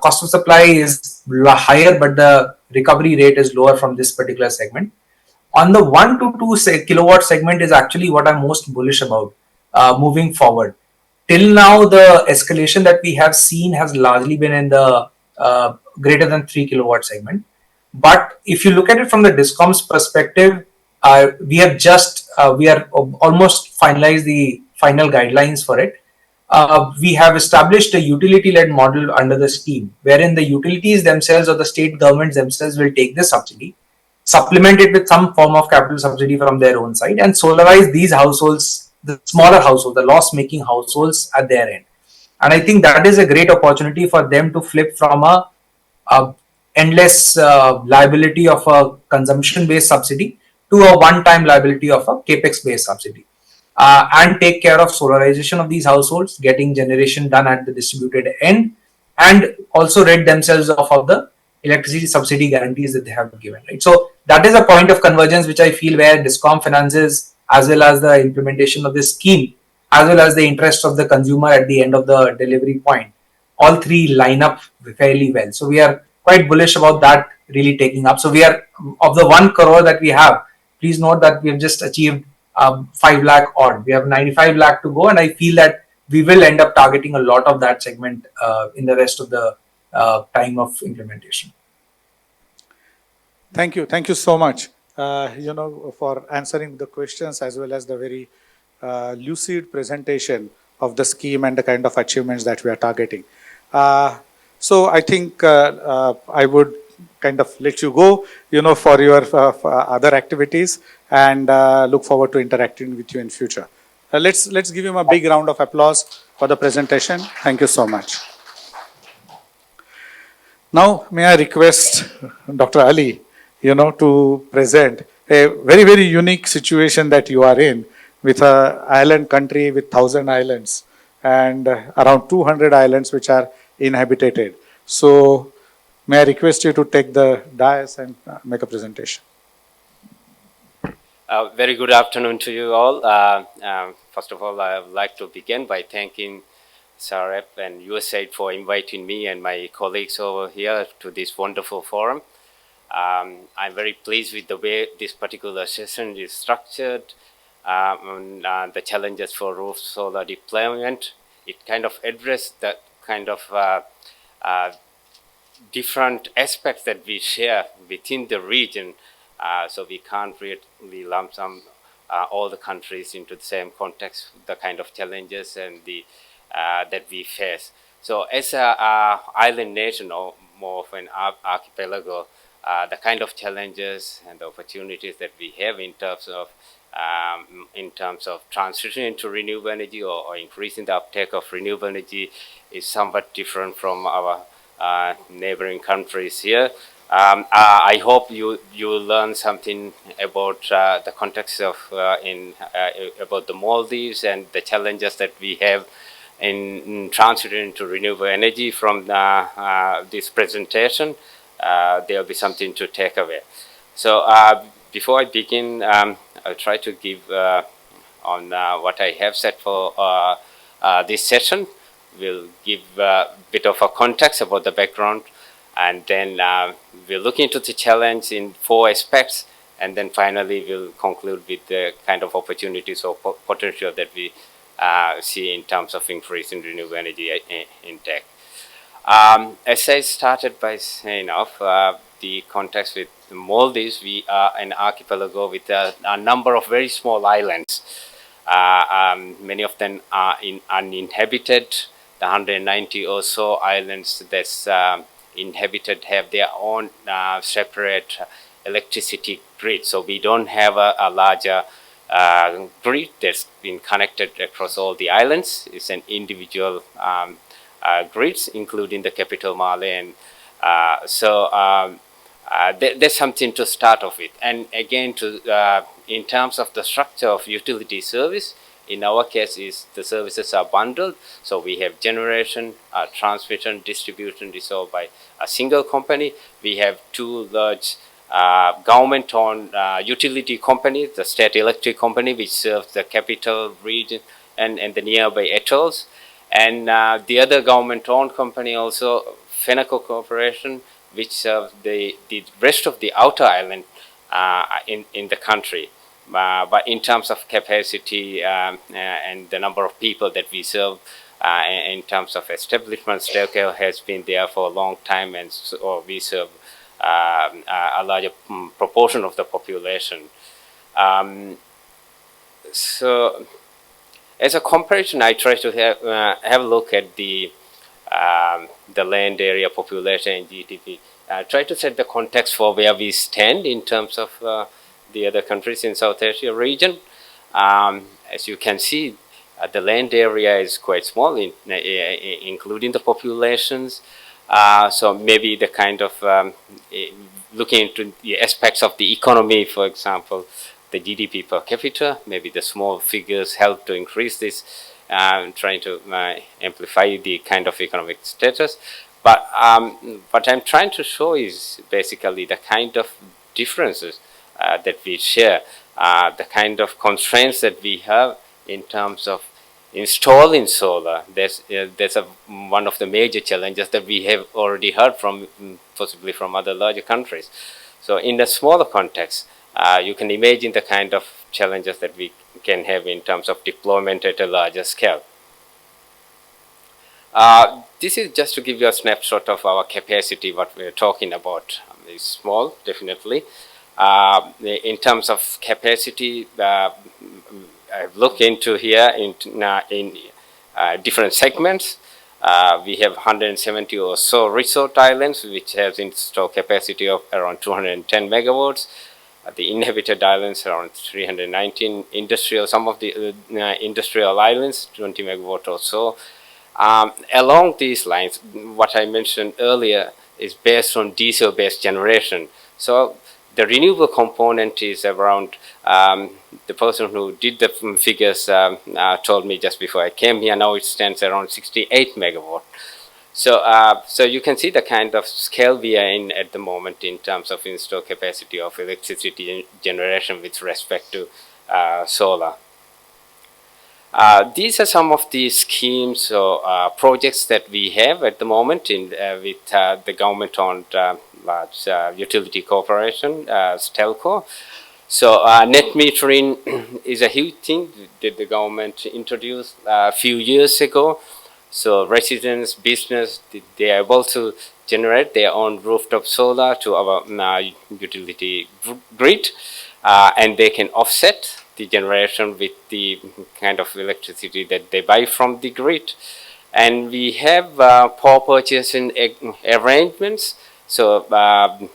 cost of supply is higher, but the recovery rate is lower from this particular segment. On the 1 to 2 kilowatt segment is actually what I'm most bullish about moving forward. Till now, the escalation that we have seen has largely been in the greater than 3 kilowatt segment. But if you look at it from the discoms perspective, we are almost finalized the final guidelines for it. We have established a utility-led model under the scheme, wherein the utilities themselves or the state governments themselves will take the subsidy, supplement it with some form of capital subsidy from their own side, and solarize these households, the smaller households, the loss-making households at their end. And I think that is a great opportunity for them to flip from a endless liability of a consumption-based subsidy to a one-time liability of a capex-based subsidy, and take care of solarization of these households, getting generation done at the distributed end, and also rid themselves of the electricity subsidy guarantees that they have given. Right, so that is a point of convergence which I feel where Discom finances, as well as the implementation of this scheme, as well as the interest of the consumer at the end of the delivery point, all three line up fairly well. So we are quite bullish about that really taking up. So we are, of the 1 crore that we have, please note that we have just achieved 5 lakh odd. We have 95 lakh to go, and I feel that we will end up targeting a lot of that segment in the rest of the time of implementation. Thank you. Thank you so much, for answering the questions as well as the very lucid presentation of the scheme and the kind of achievements that we are targeting. So I think I would kind of let you go, for your other activities, and look forward to interacting with you in future. Let's give him a big round of applause for the presentation. Thank you so much. Now, may I request Dr. Ali, to present a very, very unique situation that you are in with an island country with 1,000 islands and around 200 islands which are inhabited. So, may I request you to take the dais and make a presentation. Very good afternoon to you all. First of all, I would like to begin by thanking SACEF and USAID for inviting me and my colleagues over here to this wonderful forum. I'm very pleased with the way this particular session is structured, and the challenges for roof solar deployment. It kind of addressed the kind of different aspects that we share within the region. So we can't really lump sum all the countries into the same context, the kind of challenges and the that we face. So as a island nation, or more of an archipelago, the kind of challenges and the opportunities that we have in terms of transition into renewable energy or increasing the uptake of renewable energy is somewhat different from our neighboring countries here. I hope you learn something about the context of about the Maldives and the challenges that we have in transiting into renewable energy from this presentation. There will be something to take away. So before I begin, I'll try to give on what I have set for this session. We'll give a bit of a context about the background, and then we'll look into the challenge in 4 aspects, and then finally we'll conclude with the kind of opportunities or potential that we see in terms of increasing renewable energy intake. As I started by saying the context with the Maldives, we are an archipelago with a number of very small islands. Many of them are uninhabited. The 190 or so islands that's inhabited have their own separate electricity grid. So we don't have a larger grid that's been connected across all the islands. It's an individual grids, including the capital Male, and there's something to start off with. And again, in terms of the structure of utility service, in our case is the services are bundled. So we have generation, transmission, distribution is all by a single company. We have two large government-owned utility companies, the state electric company, which serves the capital region and the nearby atolls. And the other government-owned company also, Fenaco Corporation, which serves the rest of the outer island in the country. But in terms of capacity and the number of people that we serve, in terms of establishment, Stelco has been there for a long time, and so we serve a larger proportion of the population. So, as a comparison, I try to have a look at the land area, population, and GDP. Try to set the context for where we stand in terms of the other countries in South Asia region. As you can see, the land area is quite small, including the populations. So maybe the kind of looking into the aspects of the economy, for example, the GDP per capita, maybe the small figures help to increase this, trying to amplify the kind of economic status. But what I'm trying to show is basically the kind of differences that we share, the kind of constraints that we have in terms of installing solar. There's one of the major challenges that we have already heard from, possibly from other larger countries. So in the smaller context, you can imagine the kind of challenges that we can have in terms of deployment at a larger scale. This is just to give you a snapshot of our capacity. What we're talking about is small, definitely. In terms of capacity, I've looked into here in different segments. We have 170 or so resort islands, which has installed capacity of around 210 megawatts. The inhabited islands around 319. Industrial, some of the industrial islands, 20 megawatt or so. Along these lines, what I mentioned earlier is based on diesel-based generation. So the renewable component is around, the person who did the figures told me just before I came here, now it stands around 68 megawatt. So, so you can see the kind of scale we are in at the moment in terms of installed capacity of electricity generation with respect to solar. These are some of the schemes or projects that we have at the moment in, with the government-owned large utility corporation, Stelco. So net metering is a huge thing that the government introduced a few years ago. So residents, business, they are able to generate their own rooftop solar to our utility grid, and they can offset the generation with the kind of electricity that they buy from the grid. And we have power purchasing arrangements. So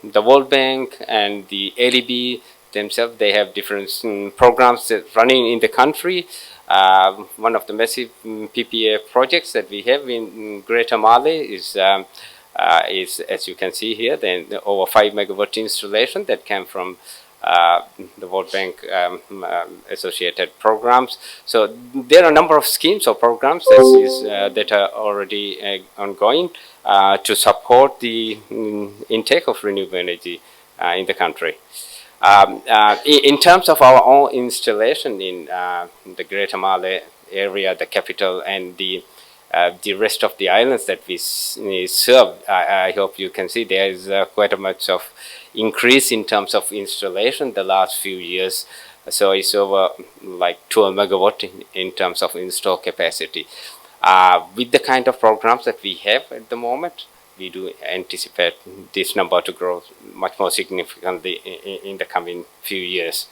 the World Bank and the ADB themselves, they have different programs that running in the country. One of the massive PPA projects that we have in Greater Male is, as you can see here, then over 5 megawatt installation that came from the World Bank associated programs. So there are a number of schemes or programs that are already ongoing to support the intake of renewable energy in the country. In terms of our own installation in the Greater Male area, the capital, and the rest of the islands that we serve, I hope you can see there is quite a much of increase in terms of installation the last few years. So it's over like 12 megawatt in terms of install capacity. With the kind of programs that we have at the moment, we do anticipate this number to grow much more significantly in the coming few years.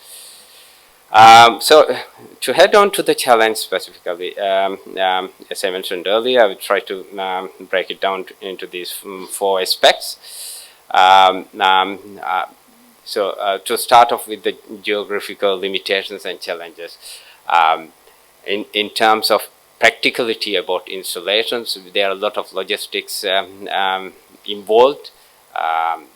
So to head on to the challenge specifically, as I mentioned earlier, I will try to break it down into these 4 aspects. So to start off with the geographical limitations and challenges. In terms of practicality about installations, there are a lot of logistics involved,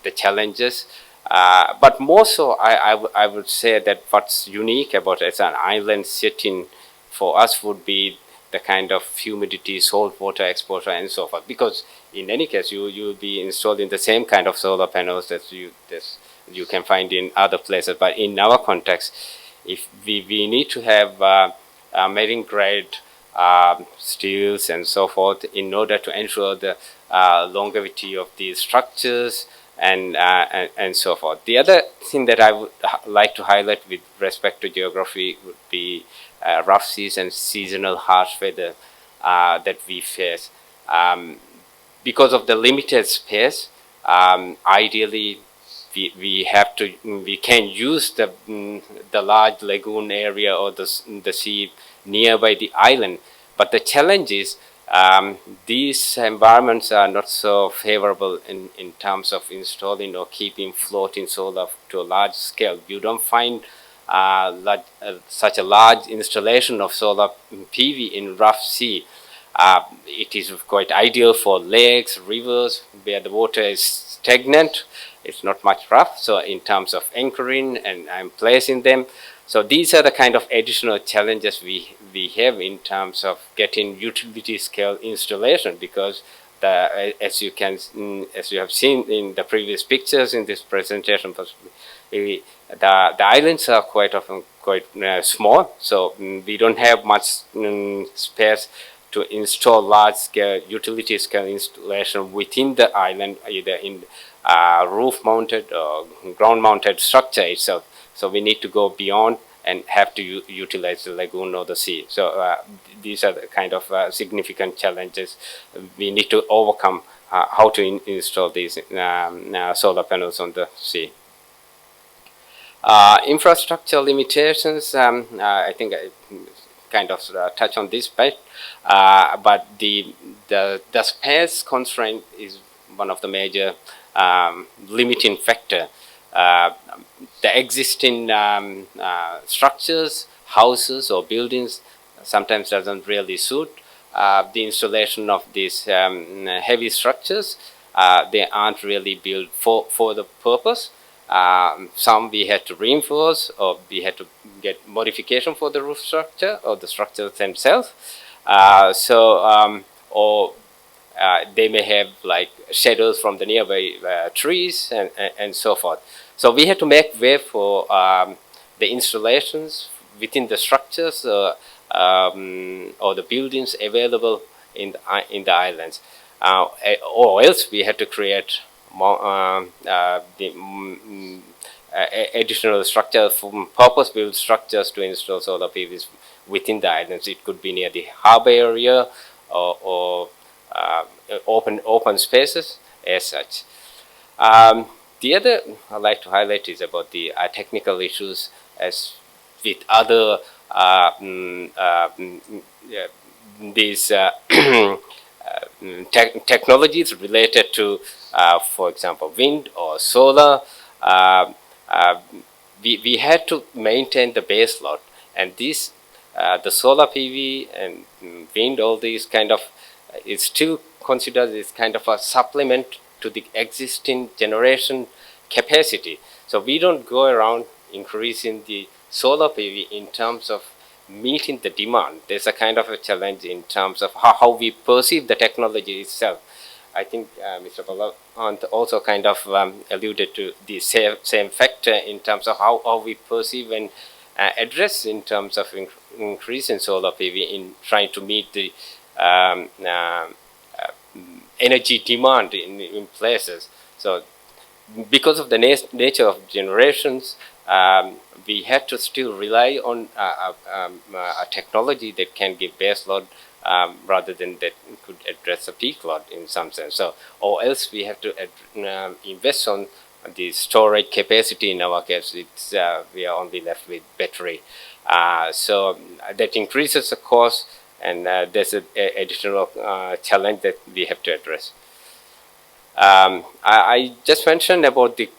the challenges. But more so, I would say that what's unique about it as an island setting for us would be the kind of humidity, salt water exposure, and so forth. Because in any case, you will be installing the same kind of solar panels that you can find in other places. But in our context, if we need to have marine grade steels and so forth in order to ensure the longevity of these structures and so forth. The other thing that I would like to highlight with respect to geography would be rough seas and seasonal harsh weather that we face. Because of the limited space, ideally we can use the large lagoon area or the sea nearby the island. But the challenge is these environments are not so favorable in terms of installing or keeping floating solar to a large scale. You don't find such a large installation of solar PV in rough sea. It is quite ideal for lakes, rivers, where the water is stagnant. It's not much rough. So in terms of anchoring and placing them, so these are the kind of additional challenges we have in terms of getting utility scale installation, because as you have seen in the previous pictures in this presentation, the islands are quite often quite small, so we don't have much space to install large scale utility scale installation within the island, either in roof mounted or ground mounted structure itself. So we need to go beyond and have to utilize the lagoon or the sea. So these are the kind of significant challenges we need to overcome, how to install these solar panels on the sea. Infrastructure limitations, I think I kind of touch on this bit, but the space constraint is one of the major limiting factor. The existing structures, houses or buildings sometimes doesn't really suit the installation of these heavy structures. They aren't really built for the purpose. Some we had to reinforce, or we had to get modification for the roof structure or the structures themselves. Or they may have like shadows from the nearby trees and so forth. So we had to make way for the installations within the structures or the buildings available in the islands, or else we had to create additional structure, purpose-built structures to install solar PVs within the islands. It could be near the harbor area or open spaces as such. The other I'd like to highlight is about the technical issues as with other these technologies related to, for example, wind or solar. We had to maintain the base load, and this the solar PV and wind, all these kind of, is still considered as kind of a supplement to the existing generation capacity. So we don't go around increasing the solar PV in terms of meeting the demand. There's a kind of a challenge in terms of how we perceive the technology itself. I think Mr. Ballant also kind of alluded to the same factor in terms of how we perceive and address in terms of increasing solar PV in trying to meet the energy demand in places. So because of the nature of generations, we had to still rely on a technology that can give base load rather than that could address a peak load in some sense. So, or else we have to invest on the storage capacity. In our case, it's we are only left with battery. So that increases the cost, and there's an additional challenge that we have to address. I just mentioned about the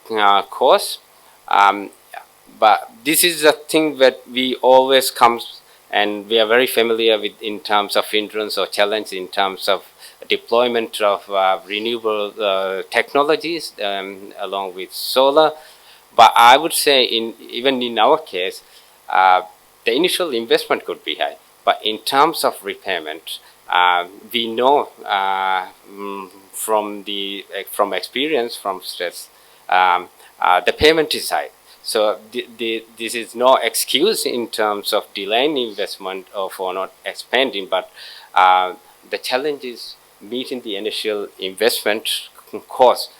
cost, but this is a thing that we always comes, and we are very familiar with in terms of hindrance or challenge in terms of deployment of renewable technologies along with solar. But I would say even in our case, the initial investment could be high. But in terms of repayment, we know from experience, from stress, the payment is high. So this is no excuse in terms of delaying investment or for not expanding, but the challenge is meeting the initial investment cost.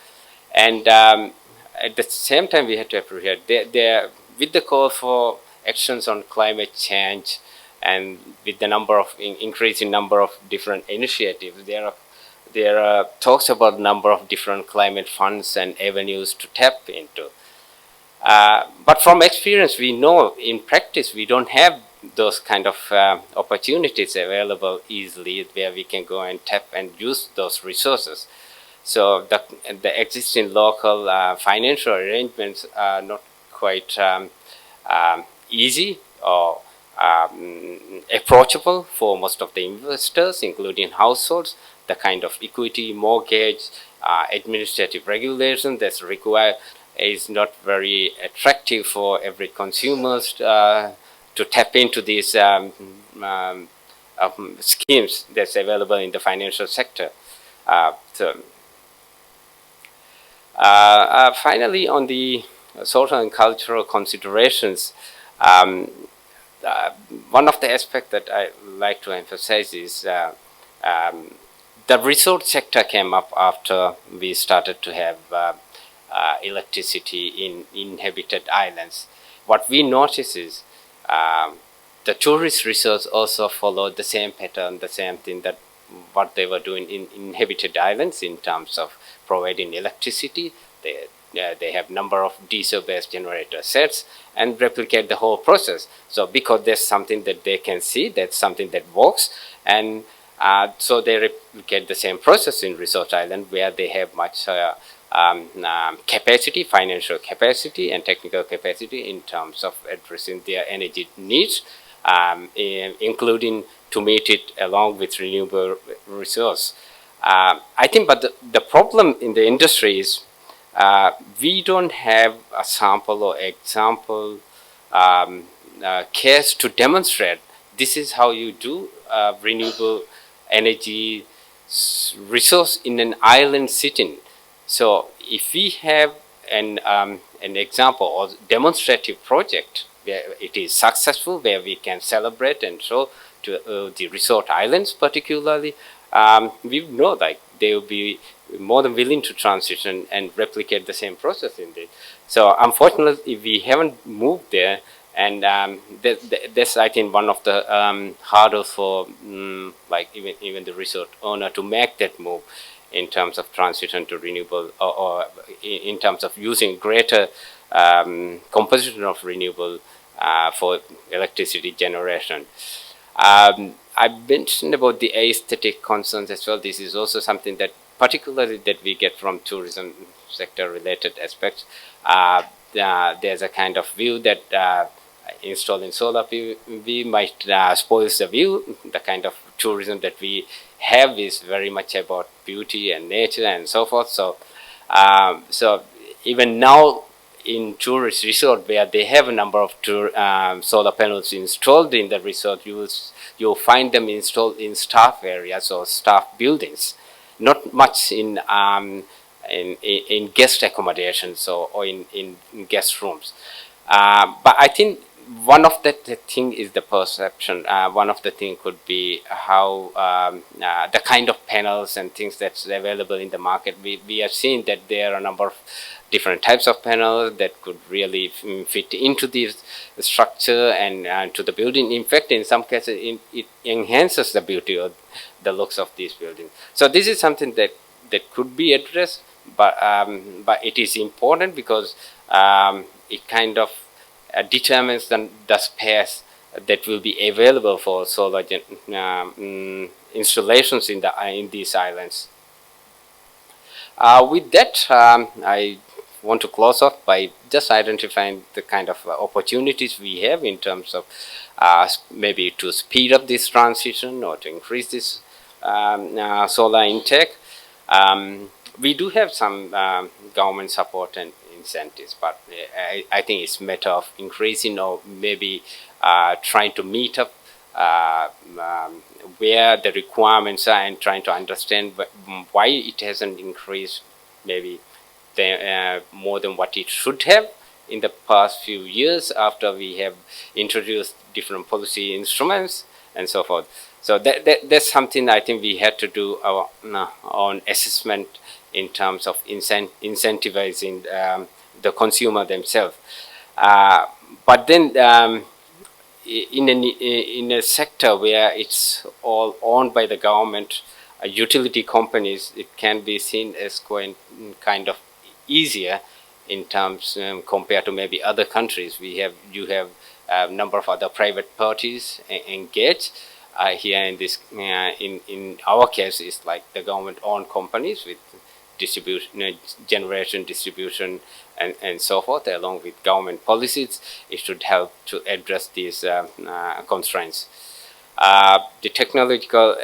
And at the same time, we have to appreciate there with the call for actions on climate change and with the increasing number of different initiatives, there are talks about number of different climate funds and avenues to tap into. But from experience, we know in practice we don't have those kind of opportunities available easily where we can go and tap and use those resources. So the existing local financial arrangements are not quite easy or approachable for most of the investors, including households. The kind of equity, mortgage, administrative regulation that's required is not very attractive for every consumers to tap into these schemes that's available in the financial sector. Finally, on the social and cultural considerations, one of the aspects that I like to emphasize is the resort sector came up after we started to have electricity in inhabited islands. What we notice is the tourist resorts also followed the same pattern, the same thing that what they were doing in inhabited islands in terms of providing electricity. They have number of diesel-based generator sets and replicate the whole process. So because there's something that they can see, that's something that works, and so they replicate the same process in resort island where they have much capacity, financial capacity and technical capacity in terms of addressing their energy needs, including to meet it along with renewable resource. I think, but the problem in the industry is we don't have a sample or example case to demonstrate this is how you do renewable energy resource in an island sitting. So if we have an example or demonstrative project where it is successful, where we can celebrate and show to the resort islands particularly, we know like they will be more than willing to transition and replicate the same process in this. So unfortunately, we haven't moved there, and that's I think one of the hurdles for like even the resort owner to make that move in terms of transition to renewable, or in terms of using greater composition of renewable for electricity generation. I mentioned about the aesthetic concerns as well. This is also something that particularly that we get from tourism sector related aspects. There's a kind of view that installing solar PV might spoil the view. The kind of tourism that we have is very much about beauty and nature and so forth. So, so even now in tourist resort where they have a number of solar panels installed in the resort, you'll find them installed in staff areas or staff buildings, not much in guest accommodations or in guest rooms. But I think one of the thing is the perception. One of the thing could be how the kind of panels and things that's available in the market. We have seen that there are a number of different types of panels that could really fit into this structure and to the building. In fact, in some cases, it enhances the beauty or the looks of these buildings. So this is something that could be addressed, but it is important because it kind of determines the space that will be available for solar installations in these islands. With that, I want to close off by just identifying the kind of opportunities we have in terms of maybe to speed up this transition or to increase this solar intake. We do have some government support and incentives, but I think it's a matter of increasing or maybe trying to meet up where the requirements are and trying to understand why it hasn't increased maybe more than what it should have in the past few years after we have introduced different policy instruments and so forth. So that's something I think we had to do our own assessment in terms of incentivizing the consumer themselves. But then in a sector where it's all owned by the government, utility companies, it can be seen as going kind of easier in terms compared to maybe other countries. You have a number of other private parties engaged. Here in this, in our case, it's like the government-owned companies with distribution, generation, distribution, and so forth, along with government policies. It should help to address these constraints. The technological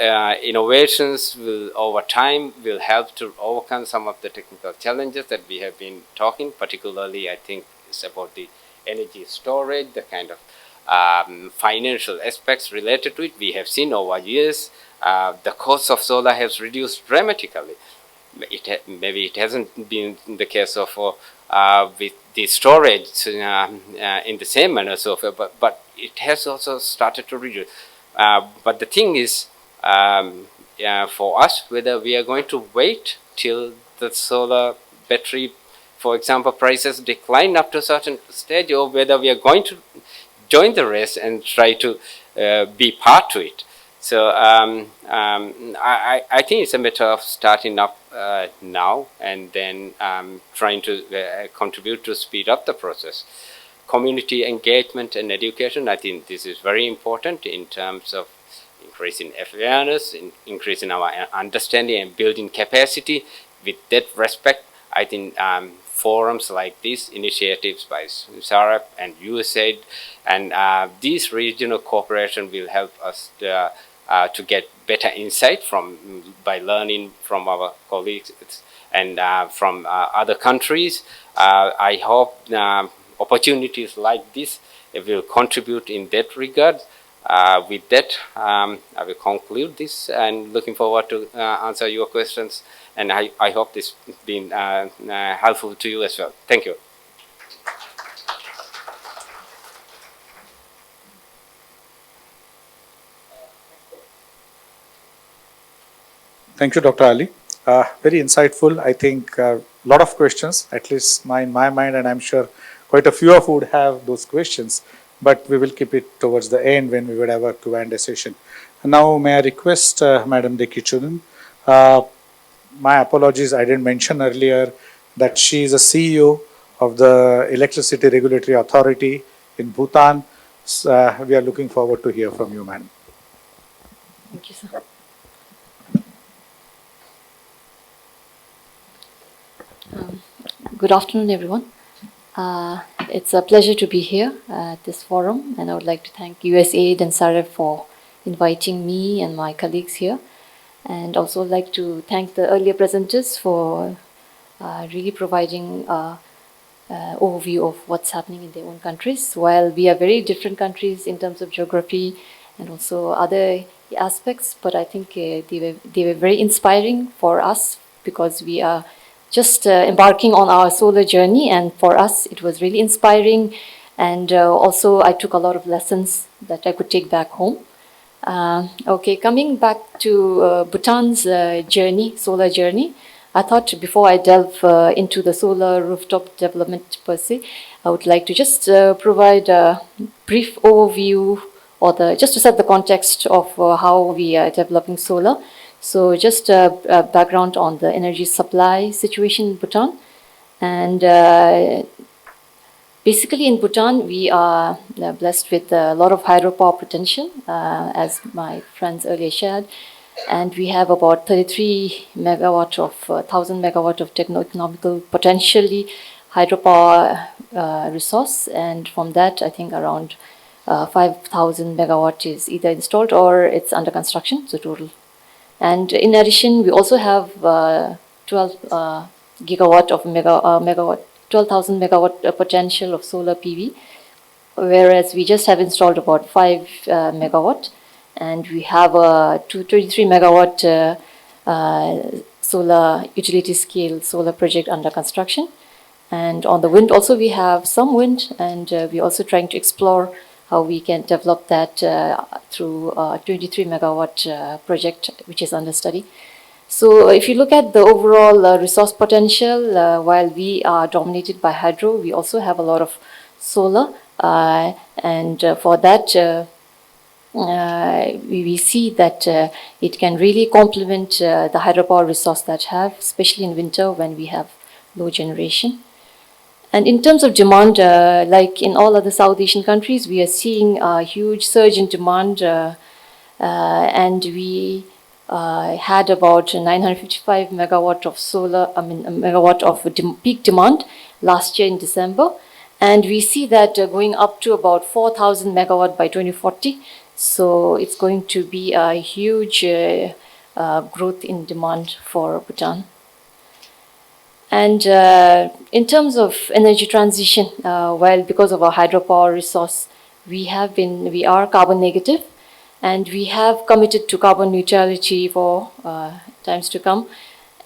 innovations will, over time, will help to overcome some of the technical challenges that we have been talking. Particularly, I think it's about the energy storage, the kind of financial aspects related to it. We have seen over years the cost of solar has reduced dramatically. Maybe it hasn't been the case of with the storage in the same manner so far, but it has also started to reduce. But the thing is, for us, whether we are going to wait till the solar battery, for example, prices decline up to a certain stage, or whether we are going to join the race and try to be part to it. So I think it's a matter of starting up now and then trying to contribute to speed up the process. Community engagement and education, I think this is very important in terms of increasing awareness, increasing our understanding and building capacity. With that respect, I think forums like this, initiatives by SACEF and USAID, and these regional cooperation will help us to get better insight by learning from our colleagues and from other countries. I hope opportunities like this will contribute in that regard. With that, I will conclude this and looking forward to answer your questions. And I hope this has been helpful to you as well. Thank you. Thank you, Dr. Ali. Very insightful. I think a lot of questions, at least in my mind, and I'm sure quite a few of you would have those questions, but we will keep it towards the end when we would have a Q&A session. And now, may I request Madam Dekichudin. My apologies, I didn't mention earlier that she is a CEO of the Electricity Regulatory Authority in Bhutan. We are looking forward to hear from you, madam. Thank you, sir. Good afternoon, everyone. It's a pleasure to be here at this forum, and I would like to thank USAID and SACEF for inviting me and my colleagues here, and also like to thank the earlier presenters for really providing overview of what's happening in their own countries. While we are very different countries in terms of geography and also other aspects, but I think they were very inspiring for us because we are just embarking on our solar journey, and for us it was really inspiring, and also I took a lot of lessons that I could take back home. Okay, coming back to Bhutan's journey, solar journey, I thought before I delve into the solar rooftop development per se, I would like to just provide a brief overview or just to set the context of how we are developing solar. So just a background on the energy supply situation in Bhutan. And basically in Bhutan, we are blessed with a lot of hydropower potential, as my friends earlier shared. And we have about 33 megawatt of 1,000 megawatt of techno-economical potentially hydropower resource. And from that, I think around 5,000 megawatt is either installed or it's under construction, so total. And in addition, we also have 12 gigawatt of megawatt, 12,000 megawatt potential of solar PV, whereas we just have installed about 5 megawatt. and we have a 23 megawatt solar utility scale solar project under construction. And on the wind also we have some wind, and we're also trying to explore how we can develop that through a 23 megawatt project which is under study. So if you look at the overall resource potential, while we are dominated by hydro, we also have a lot of solar, and for that we see that it can really complement the hydropower resource that we have, especially in winter when we have low generation. And in terms of demand, like in all other South Asian countries, we are seeing a huge surge in demand, and we had about 955 megawatt of solar, megawatt of peak demand last year in December. And we see that going up to about 4,000 megawatt by 2040. So it's going to be a huge growth in demand for Bhutan. And in terms of energy transition, well, because of our hydropower resource, we are carbon negative, and we have committed to carbon neutrality for times to come.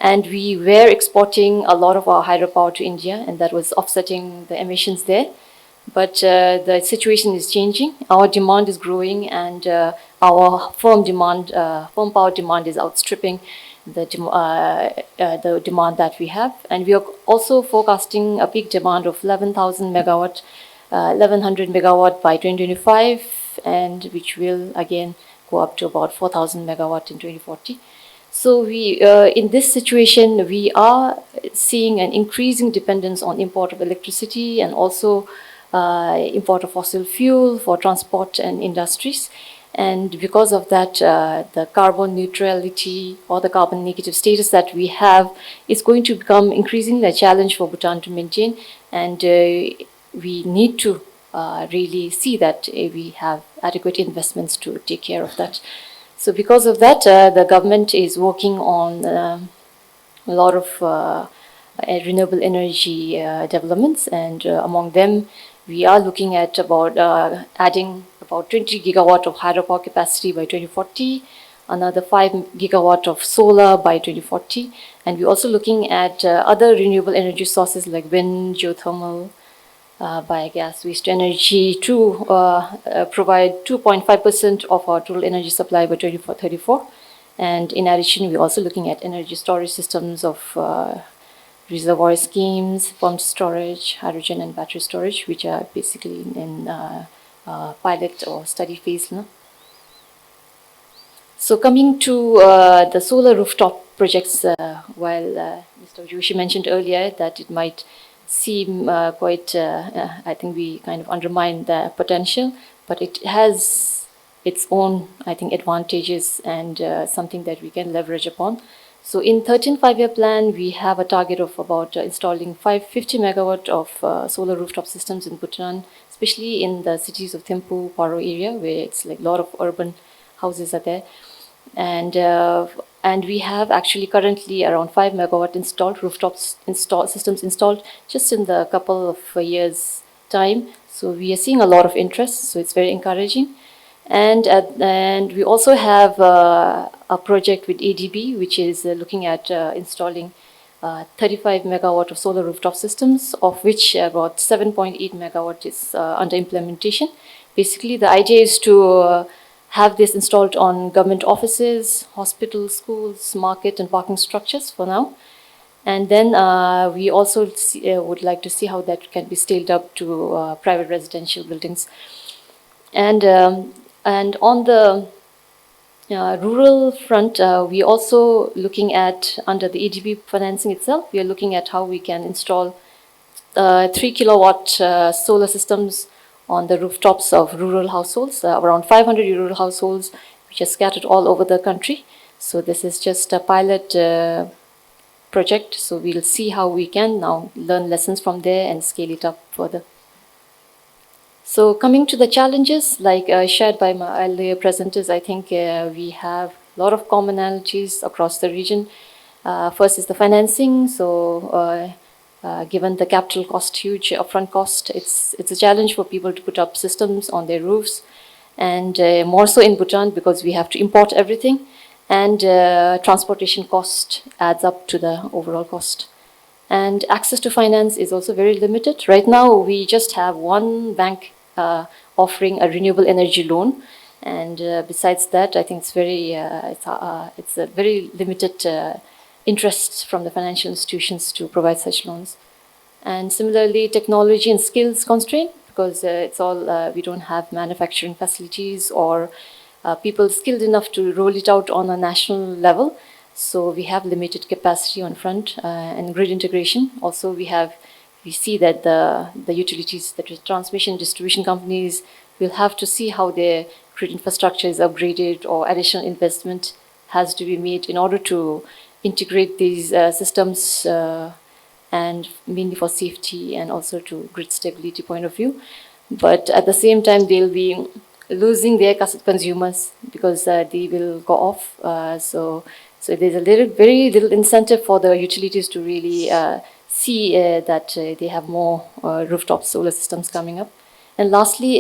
And we were exporting a lot of our hydropower to India, and that was offsetting the emissions there. But the situation is changing. Our demand is growing, and our firm power demand is outstripping the demand that we have. And we are also forecasting a peak demand of 11,000 megawatt, 1,100 megawatt by 2025, and which will again go up to about 4,000 megawatt in 2040. So in this situation, we are seeing an increasing dependence on import of electricity and also import of fossil fuel for transport and industries. And because of that, the carbon neutrality or the carbon negative status that we have is going to become increasingly a challenge for Bhutan to maintain. And we need to really see that we have adequate investments to take care of that. So because of that, the government is working on a lot of renewable energy developments, and among them, we are looking at about adding about 20 gigawatt of hydropower capacity by 2040, another 5 gigawatt of solar by 2040, and we're also looking at other renewable energy sources like wind, geothermal, biogas, waste energy to provide 2.5% of our total energy supply by 2034. And in addition, we're also looking at energy storage systems of reservoir schemes, pumped storage, hydrogen and battery storage, which are basically in pilot or study phase now. So coming to the solar rooftop projects, while Mr. Joshi mentioned earlier that it might seem quite, I think we kind of undermine the potential, but it has its own, I think, advantages and something that we can leverage upon. So in 13 5-year plan, we have a target of about installing 50 megawatt of solar rooftop systems in Bhutan, especially in the cities of Thimphu, Paro area, where it's like a lot of urban houses are there. And we have actually currently around 5 megawatt installed, systems installed just in the couple of years' time. So we are seeing a lot of interest, so it's very encouraging. And we also have a project with ADB, which is looking at installing 35 megawatt of solar rooftop systems, of which about 7.8 megawatt is under implementation. Basically, the idea is to have this installed on government offices, hospitals, schools, market and parking structures for now. And then we also would like to see how that can be scaled up to private residential buildings. And on the rural front, we also looking at, under the ADB financing itself, we are looking at how we can install 3 kilowatt solar systems on the rooftops of rural households, around 500 rural households, which are scattered all over the country. So this is just a pilot project. So we'll see how we can now learn lessons from there and scale it up further. So coming to the challenges, like shared by my earlier presenters, I think we have a lot of commonalities across the region. First is the financing. So given the capital cost, huge upfront cost, it's a challenge for people to put up systems on their roofs. and more so in Bhutan because we have to import everything, and transportation cost adds up to the overall cost. And access to finance is also very limited. Right now, we just have one bank offering a renewable energy loan, and besides that, I think it's a very limited interest from the financial institutions to provide such loans. And similarly, technology and skills constraint because we don't have manufacturing facilities or people skilled enough to roll it out on a national level. So we have limited capacity on front and grid integration. Also, we see that the utilities, the transmission distribution companies will have to see how their grid infrastructure is upgraded or additional investment has to be made in order to integrate these systems and mainly for safety and also to grid stability point of view. But at the same time, they'll be losing their consumers because they will go off. So there's very little incentive for the utilities to really see that they have more rooftop solar systems coming up. And lastly,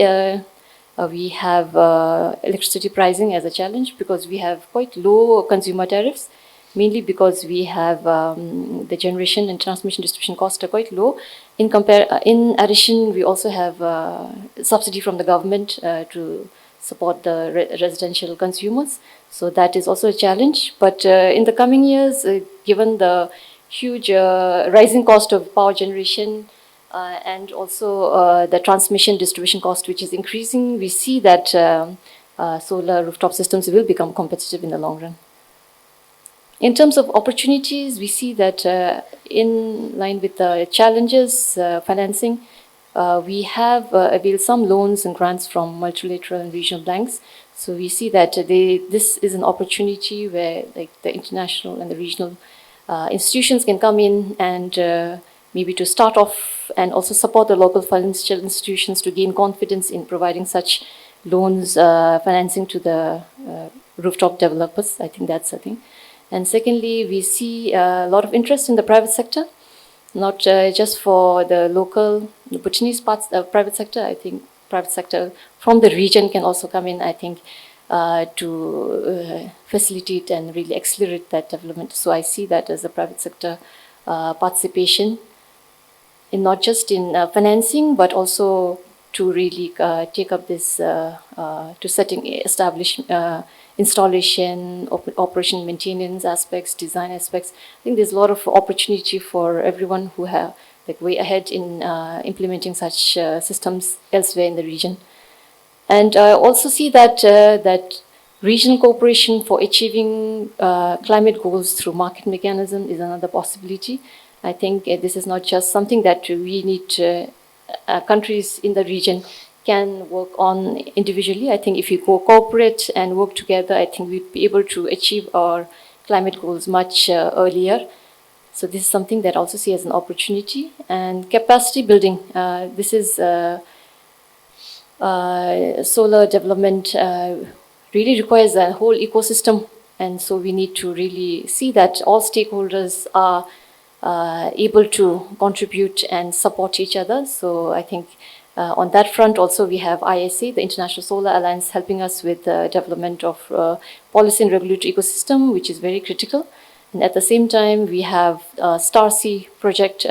we have electricity pricing as a challenge because we have quite low consumer tariffs, mainly because we have the generation and transmission distribution costs are quite low. In addition, we also have subsidy from the government to support the residential consumers. So that is also a challenge. But in the coming years, given the huge rising cost of power generation and also the transmission distribution cost, which is increasing, we see that solar rooftop systems will become competitive in the long run. In terms of opportunities, we see that in line with the challenges, financing, we have availed some loans and grants from multilateral and regional banks. So we see that this is an opportunity where like the international and the regional institutions can come in and maybe to start off and also support the local financial institutions to gain confidence in providing such loans, financing to the rooftop developers. I think that's a thing. And secondly, we see a lot of interest in the private sector, not just for the local, the Bhutanese parts of private sector. I think private sector from the region can also come in, I think, to facilitate and really accelerate that development. So I see that as a private sector participation in not just in financing, but also to really take up this, to establish installation, operation, maintenance aspects, design aspects. I think there's a lot of opportunity for everyone who have like way ahead in implementing such systems elsewhere in the region. And I also see that that regional cooperation for achieving climate goals through market mechanism is another possibility. I think this is not just something that we need countries in the region can work on individually. I think if we cooperate and work together, I think we'd be able to achieve our climate goals much earlier. So this is something that I also see as an opportunity. And capacity building, this is solar development really requires a whole ecosystem. And so we need to really see that all stakeholders are able to contribute and support each other. So I think on that front also we have ISA, the International Solar Alliance, helping us with the development of policy and regulatory ecosystem, which is very critical. And at the same time, we have StarC project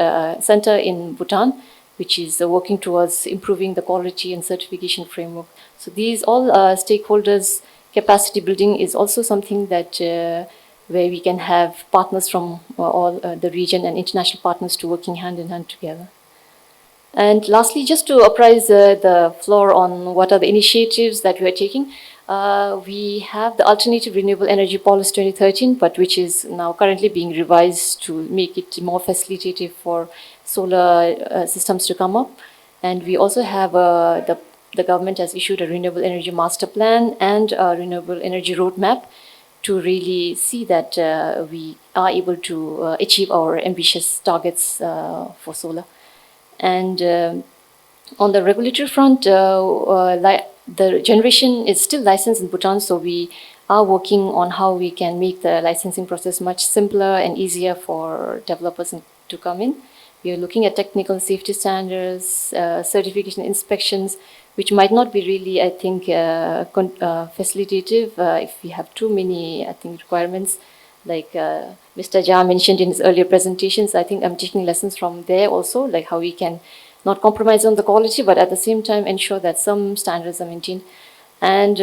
center in Bhutan, which is working towards improving the quality and certification framework. So these all stakeholders capacity building is also something that where we can have partners from all the region and international partners to working hand in hand together. And lastly, just to apprise the floor on what are the initiatives that we are taking, we have the Alternative Renewable Energy Policy 2013, but which is now currently being revised to make it more facilitative for solar systems to come up. And we also have the government has issued a Renewable Energy Master Plan and a Renewable Energy Roadmap to really see that we are able to achieve our ambitious targets for solar. And on the regulatory front, the generation is still licensed in Bhutan, so we are working on how we can make the licensing process much simpler and easier for developers to come in. We are looking at technical safety standards, certification inspections, which might not be really, I think, facilitative if we have too many, I think, requirements. Like Mr. Jha mentioned in his earlier presentations, I think I'm taking lessons from there also, like how we can not compromise on the quality, but at the same time ensure that some standards are maintained. And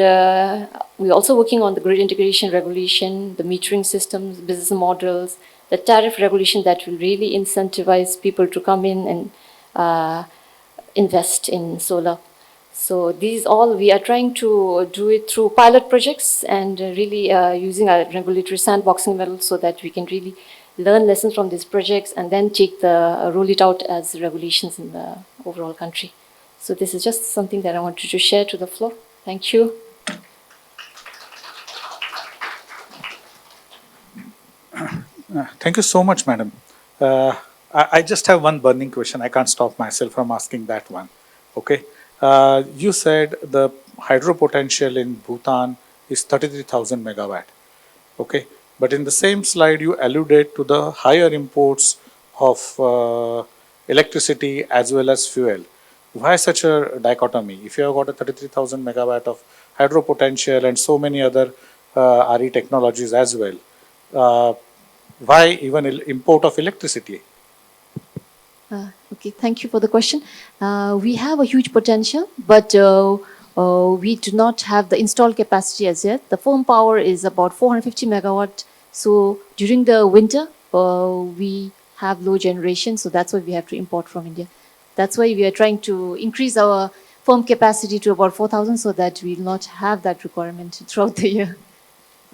we're also working on the grid integration regulation, the metering systems, business models, the tariff regulation that will really incentivize people to come in and invest in solar. So these all, we are trying to do it through pilot projects and really using our regulatory sandboxing model so that we can really learn lessons from these projects and then take roll it out as regulations in the overall country. So this is just something that I wanted to share to the floor. Thank you. Thank you so much, madam. I just have one burning question. I can't stop myself from asking that one. Okay. You said the hydro potential in Bhutan is 33,000 megawatt. Okay. But in the same slide, you alluded to the higher imports of electricity as well as fuel. Why such a dichotomy? If you have got a 33,000 megawatt of hydro potential and so many other RE technologies as well, why even import of electricity? Okay, thank you for the question. We have a huge potential, but we do not have the installed capacity as yet. The firm power is about 450 megawatt. So during the winter, we have low generation. So that's why we have to import from India. That's why we are trying to increase our firm capacity to about 4,000 so that we will not have that requirement throughout the year.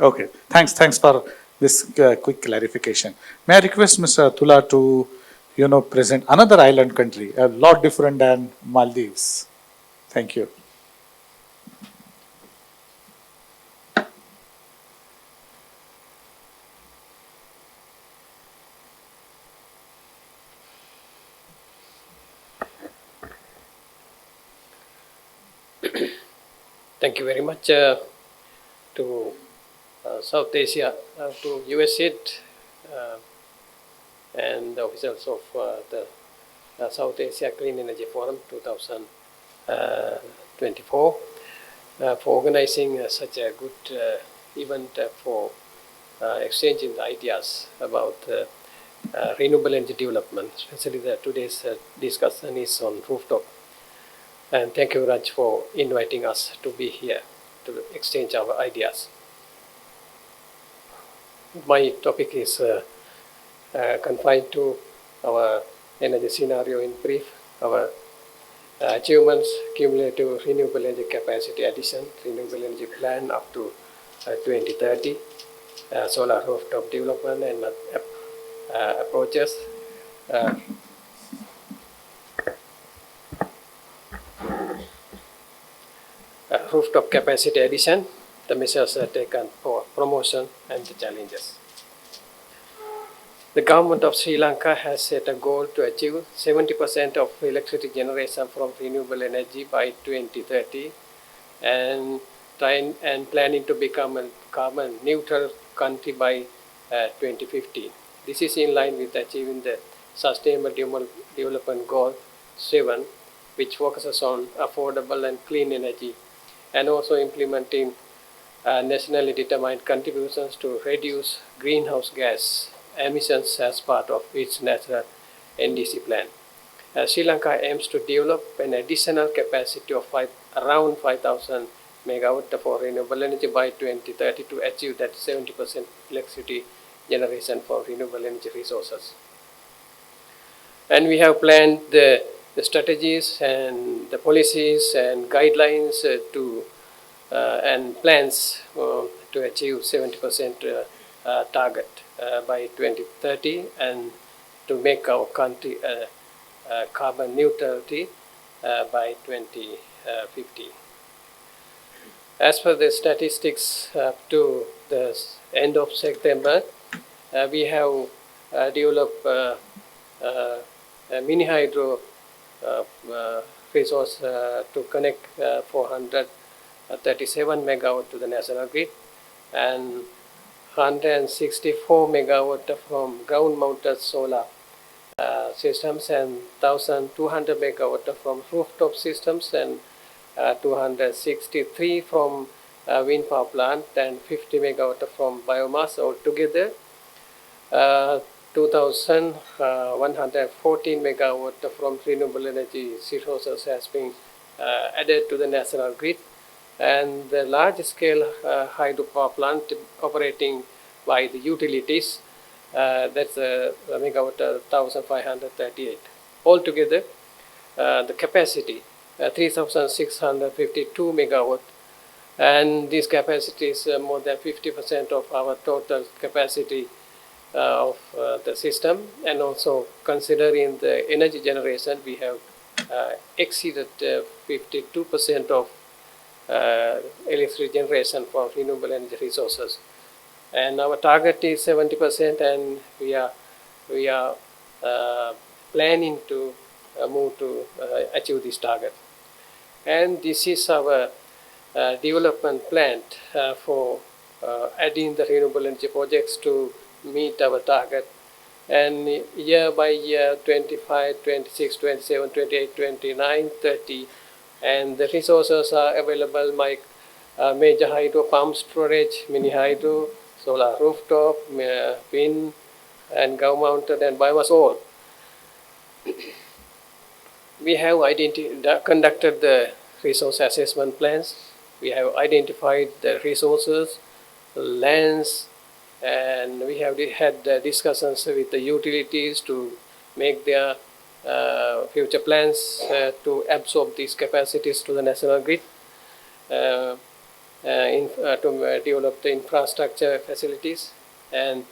Okay, thanks for this quick clarification. May I request Mr. Tula to, present another island country, a lot different than Maldives. Thank you. Thank you very much to South Asia, to USAID and the officials of the South Asia Clean Energy Forum 2024 for organizing such a good event for exchanging the ideas about renewable energy development, especially today's discussion is on rooftop. And thank you very much for inviting us to be here to exchange our ideas. My topic is confined to our energy scenario in brief, our achievements, cumulative renewable energy capacity addition, renewable energy plan up to 2030, solar rooftop development and approaches. Rooftop capacity addition, the measures taken for promotion and the challenges. The government of Sri Lanka has set a goal to achieve 70% of electricity generation from renewable energy by 2030 and planning to become a carbon neutral country by 2050. This is in line with achieving the Sustainable Development Goal 7, which focuses on affordable and clean energy, and also implementing nationally determined contributions to reduce greenhouse gas emissions as part of its national NDC plan. Sri Lanka aims to develop an additional capacity of around 5,000 megawatt for renewable energy by 2030 to achieve that 70% electricity generation from renewable energy resources. And we have planned the strategies and the policies and guidelines and plans to achieve 70% target by 2030 and to make our country carbon neutrality by 2050. As per the statistics up to the end of September, we have developed a mini hydro resource to connect 437 megawatt to the national grid, and 164 megawatt from ground-mounted solar systems, and 1,200 megawatt from rooftop systems, and 263 from wind power plant, and 50 megawatt from biomass. Altogether, 2,114 megawatt from renewable energy resources has been added to the national grid, and the large-scale hydropower plant operating by the utilities, that's a megawatt 1,538. Altogether, the capacity 3,652 megawatt, and this capacity is more than 50% of our total capacity of the system. And also considering the energy generation, we have exceeded 52% of electricity generation for renewable energy resources. And our target is 70%, and we are planning to move to achieve this target. And this is our development plan for adding the renewable energy projects to meet our target. And year by year, 25, 26, 27, 28, 29, 30, and the resources are available like major hydro pump storage, mini hydro, solar rooftop, wind, and ground-mounted and biomass all. We have conducted the resource assessment plans. We have identified the resources, lands, and we have had discussions with the utilities to make their future plans to absorb these capacities to the national grid, to develop the infrastructure facilities, and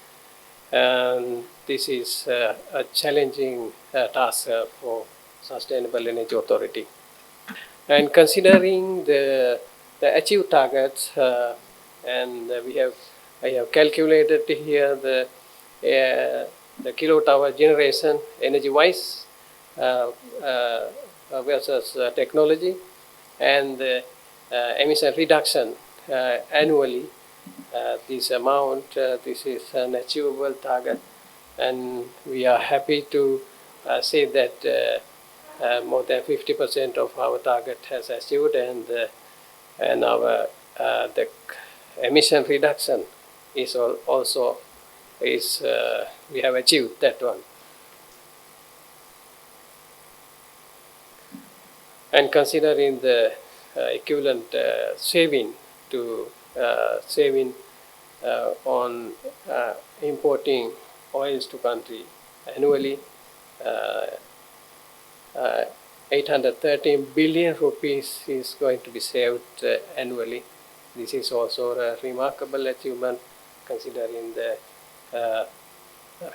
this is a challenging task for Sustainable Energy Authority. And considering the achieved targets, and I have calculated here the kilowatt hour generation energy-wise versus technology, and the emission reduction annually. This amount, this is an achievable target, and we are happy to say that more than 50% of our target has achieved, and our the emission reduction is also we have achieved that one. And considering the equivalent saving on importing oils to country annually, 813 billion rupees is going to be saved annually. This is also a remarkable achievement considering the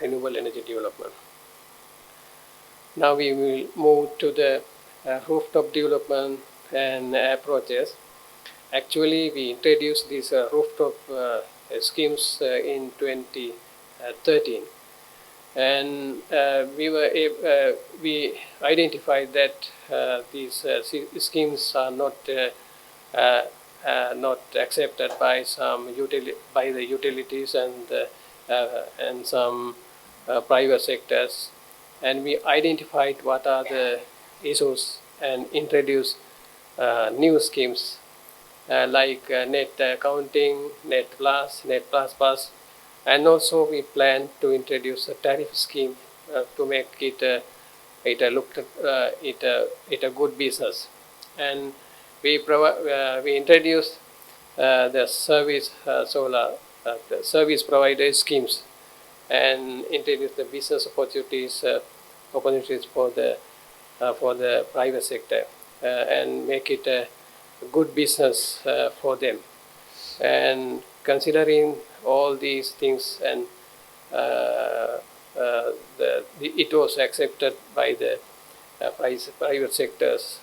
renewable energy development. Now we will move to the rooftop development and approaches. Actually, we introduced these rooftop schemes in 2013, and we identified that these schemes are not accepted by the utilities and some private sectors, and we identified what are the issues and introduced new schemes like net accounting, net plus, and also we plan to introduce a tariff scheme to make it a good business. And we introduced the service the service provider schemes, and introduce the business opportunities for the private sector, and make it a good business for them. And considering all these things, and it was accepted by the private sectors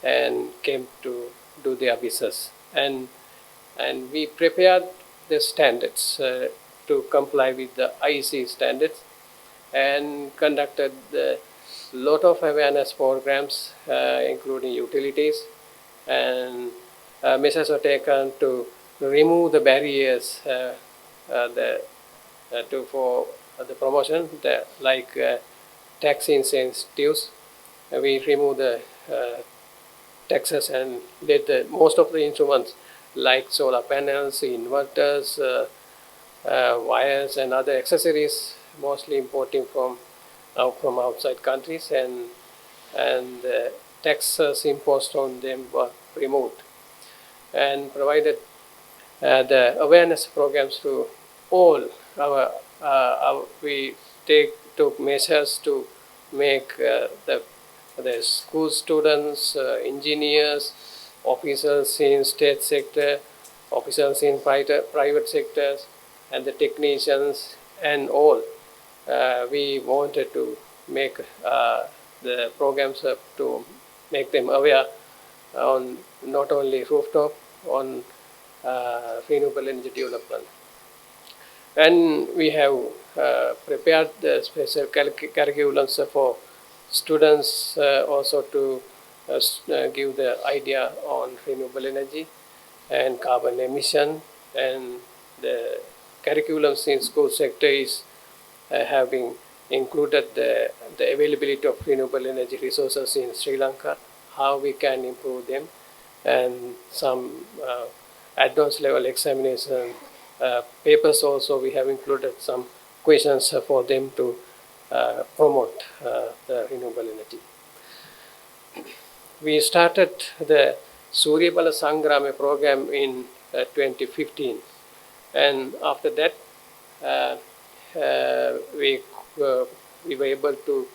and came to do their business. And we prepared the standards to comply with the IEC standards, and conducted a lot of awareness programs, including utilities, and measures were taken to remove the barriers for the promotion, like tax incentives. We remove the taxes and let most of the instruments like solar panels, inverters, wires and other accessories, mostly importing from outside countries, and taxes imposed on them were removed, and provided the awareness programs to all we took measures to make the school students, engineers, officers in state sector, officers in private sectors, and the technicians and all. We wanted to make the programs to make them aware on not only rooftop, on renewable energy development. And we have prepared the special curriculums for students also to give the idea on renewable energy and carbon emission, and the curriculums in school sector is have been included the availability of renewable energy resources in Sri Lanka, how we can improve them, and some advanced level examination papers also. We have included some questions for them to promote the renewable energy. We started the Suryabala Sangrama program in 2015, and after that we were able to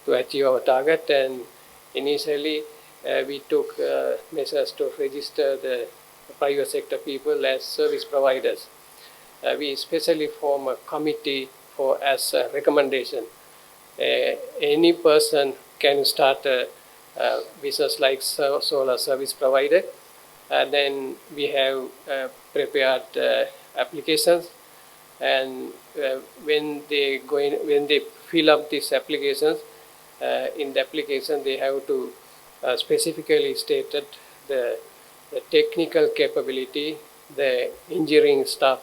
achieve our target, and initially we took measures to register the private sector people as service providers. We especially form a committee for as a recommendation. Any person can start a business like solar service provider. Then we have prepared applications, and when they fill up these applications, in the application they have to specifically stated the technical capability, the engineering stuff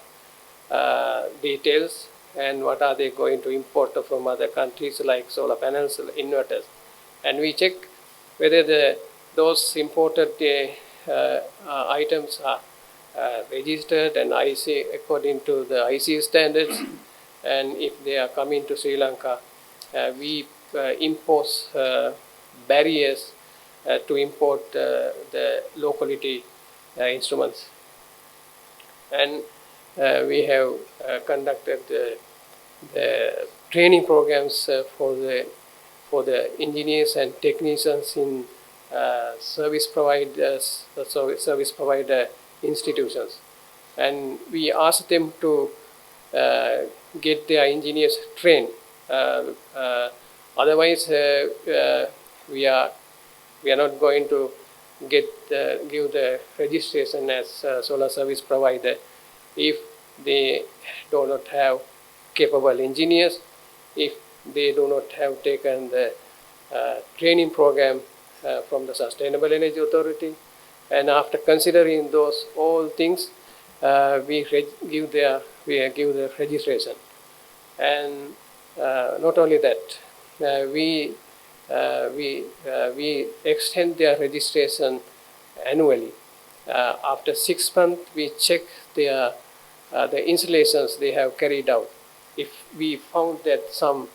details, and what are they going to import from other countries like solar panels, inverters. And we check whether those imported items are registered and IC according to the IC standards, and if they are coming to Sri Lanka, we impose barriers to import the locality instruments. And we have conducted the training programs for the engineers and technicians in service provider institutions, and we ask them to get their engineers trained. Otherwise, we are not going to give the registration as solar service provider if they do not have capable engineers, if they do not have taken the training program from the Sustainable Energy Authority. And after considering those all things, we give the registration. And not only that, we extend their registration annually. After 6 months, we check the installations they have carried out. If we found that some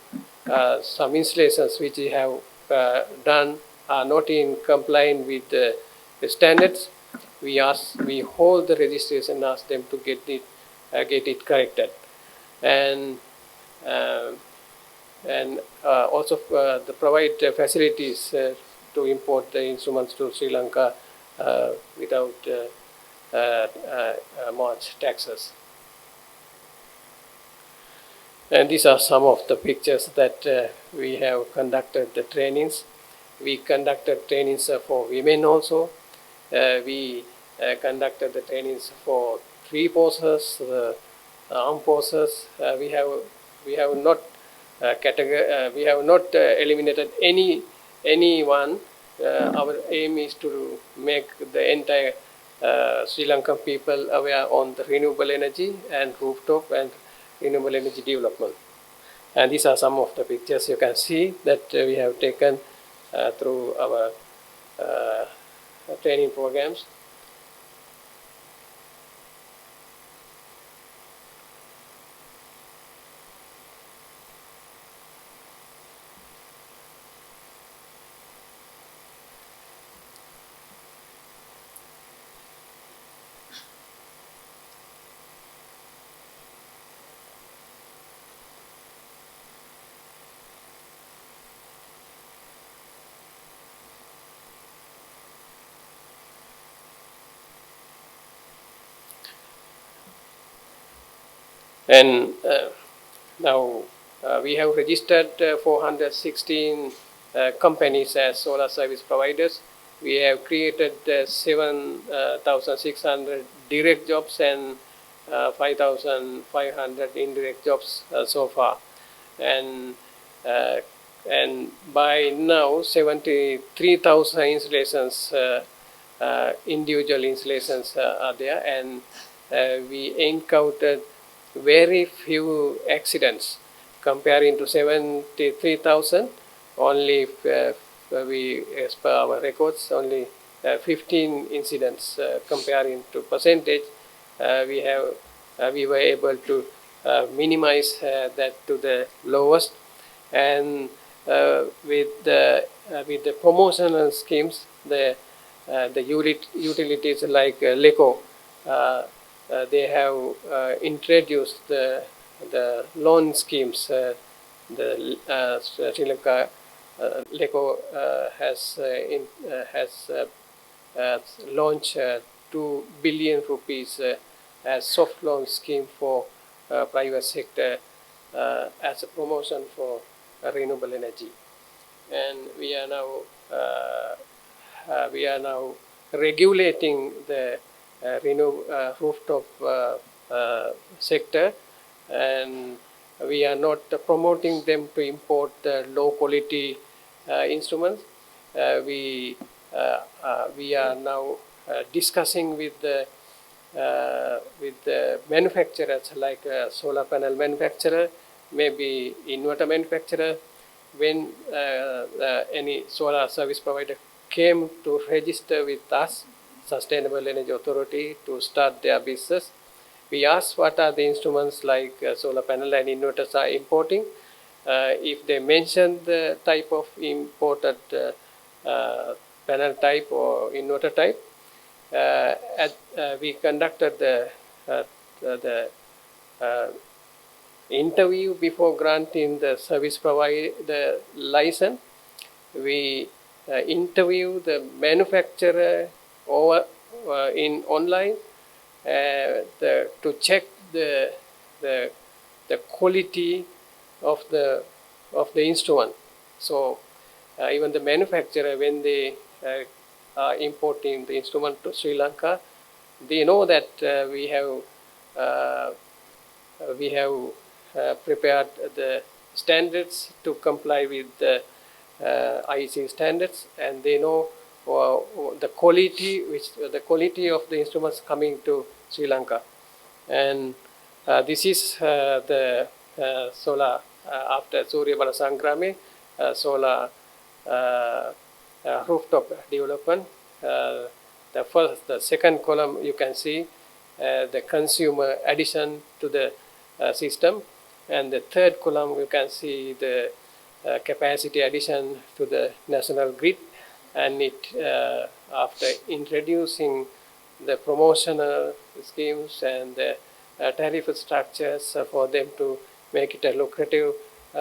installations which they have done are not in compliance with the standards, we hold the registration and ask them to get it corrected, and also provide facilities to import the instruments to Sri Lanka without much taxes. And these are some of the pictures that we have conducted the trainings. We conducted trainings for women also. We conducted the trainings for tree posers, armed posers. We have not eliminated anyone. Our aim is to make the entire Sri Lankan people aware on the renewable energy and rooftop and renewable energy development. And these are some of the pictures you can see that we have taken through our training programs. And now we have registered 416 companies as solar service providers. We have created 7,600 direct jobs and 5,500 indirect jobs so far. And by now 73,000 installations, individual installations are there, and we encountered very few accidents comparing to 73,000. Only we, as per our records, only 15 incidents. Comparing to percentage, we were able to minimize that to the lowest. And with the promotional schemes, the utilities like LECO, they have introduced the loan schemes. The Sri Lanka LECO has launched 2 billion rupees as soft loan scheme for private sector as a promotion for renewable energy. And we are now regulating the rooftop sector, and we are not promoting them to import low quality instruments. We are now discussing with the manufacturers like solar panel manufacturer, maybe inverter manufacturer. When any solar service provider came to register with us, Sustainable Energy Authority, to start their business, we asked what are the instruments like solar panel and inverters are importing. If they mention the type of imported panel type or inverter type, we conducted the interview before granting the service provider license. We interview the manufacturer over in online to check the quality of the instrument. So even the manufacturer, when they are importing the instrument to Sri Lanka, they know that we have prepared the standards to comply with the IEC standards, and they know the quality of the instruments coming to Sri Lanka. And this is the solar after Surya Bala Sangrame solar rooftop development. The second column you can see the consumer addition to the system, and the third column you can see the capacity addition to the national grid. And it after introducing the promotional schemes and the tariff structures for them to make it a lucrative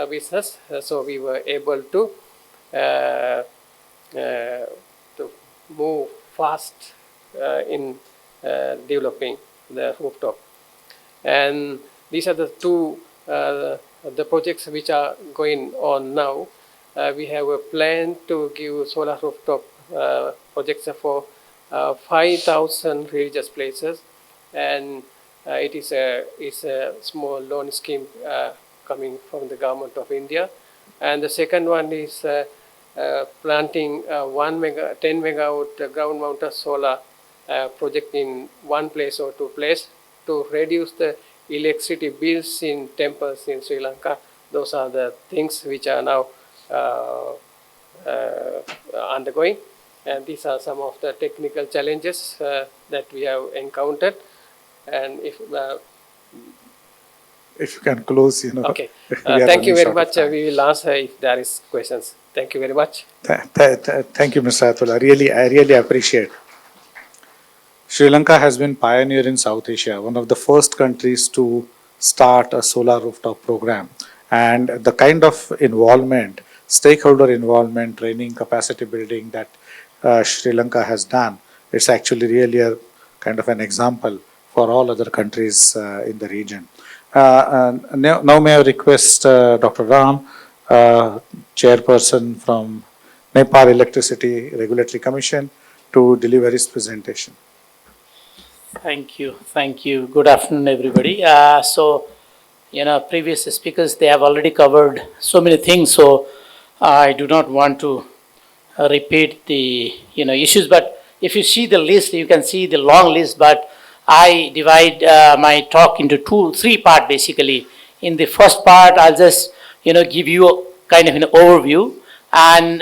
business, so we were able to move fast in developing the rooftop. And these are the two the projects which are going on now. We have a plan to give solar rooftop projects for 5,000 religious places, and it is a small loan scheme coming from the government of India. And the second one is planting 10 megawatt ground mounted solar project in one place or two places to reduce the electricity bills in temples in Sri Lanka. Those are the things which are now undergoing, and these are some of the technical challenges that we have encountered. And if you can close, okay, we are thank you running very short of much. time. We will answer if there is questions. Thank you very much. Thank you, Mr. Atullah. I really appreciate. Sri Lanka has been pioneer in South Asia, one of the first countries to start a solar rooftop program. And the kind of involvement, stakeholder involvement, training, capacity building that Sri Lanka has done, it's actually really a kind of an example for all other countries in the region. Now may I request Dr. Ram, chairperson from Nepal Electricity Regulatory Commission, to deliver his presentation. Thank you. Thank you. Good afternoon, everybody. Previous speakers, they have already covered so many things, so I do not want to repeat the, issues, but if you see the list, you can see the long list, but I divide my talk into three parts basically. In the first part, I'll just, give you kind of an overview, and,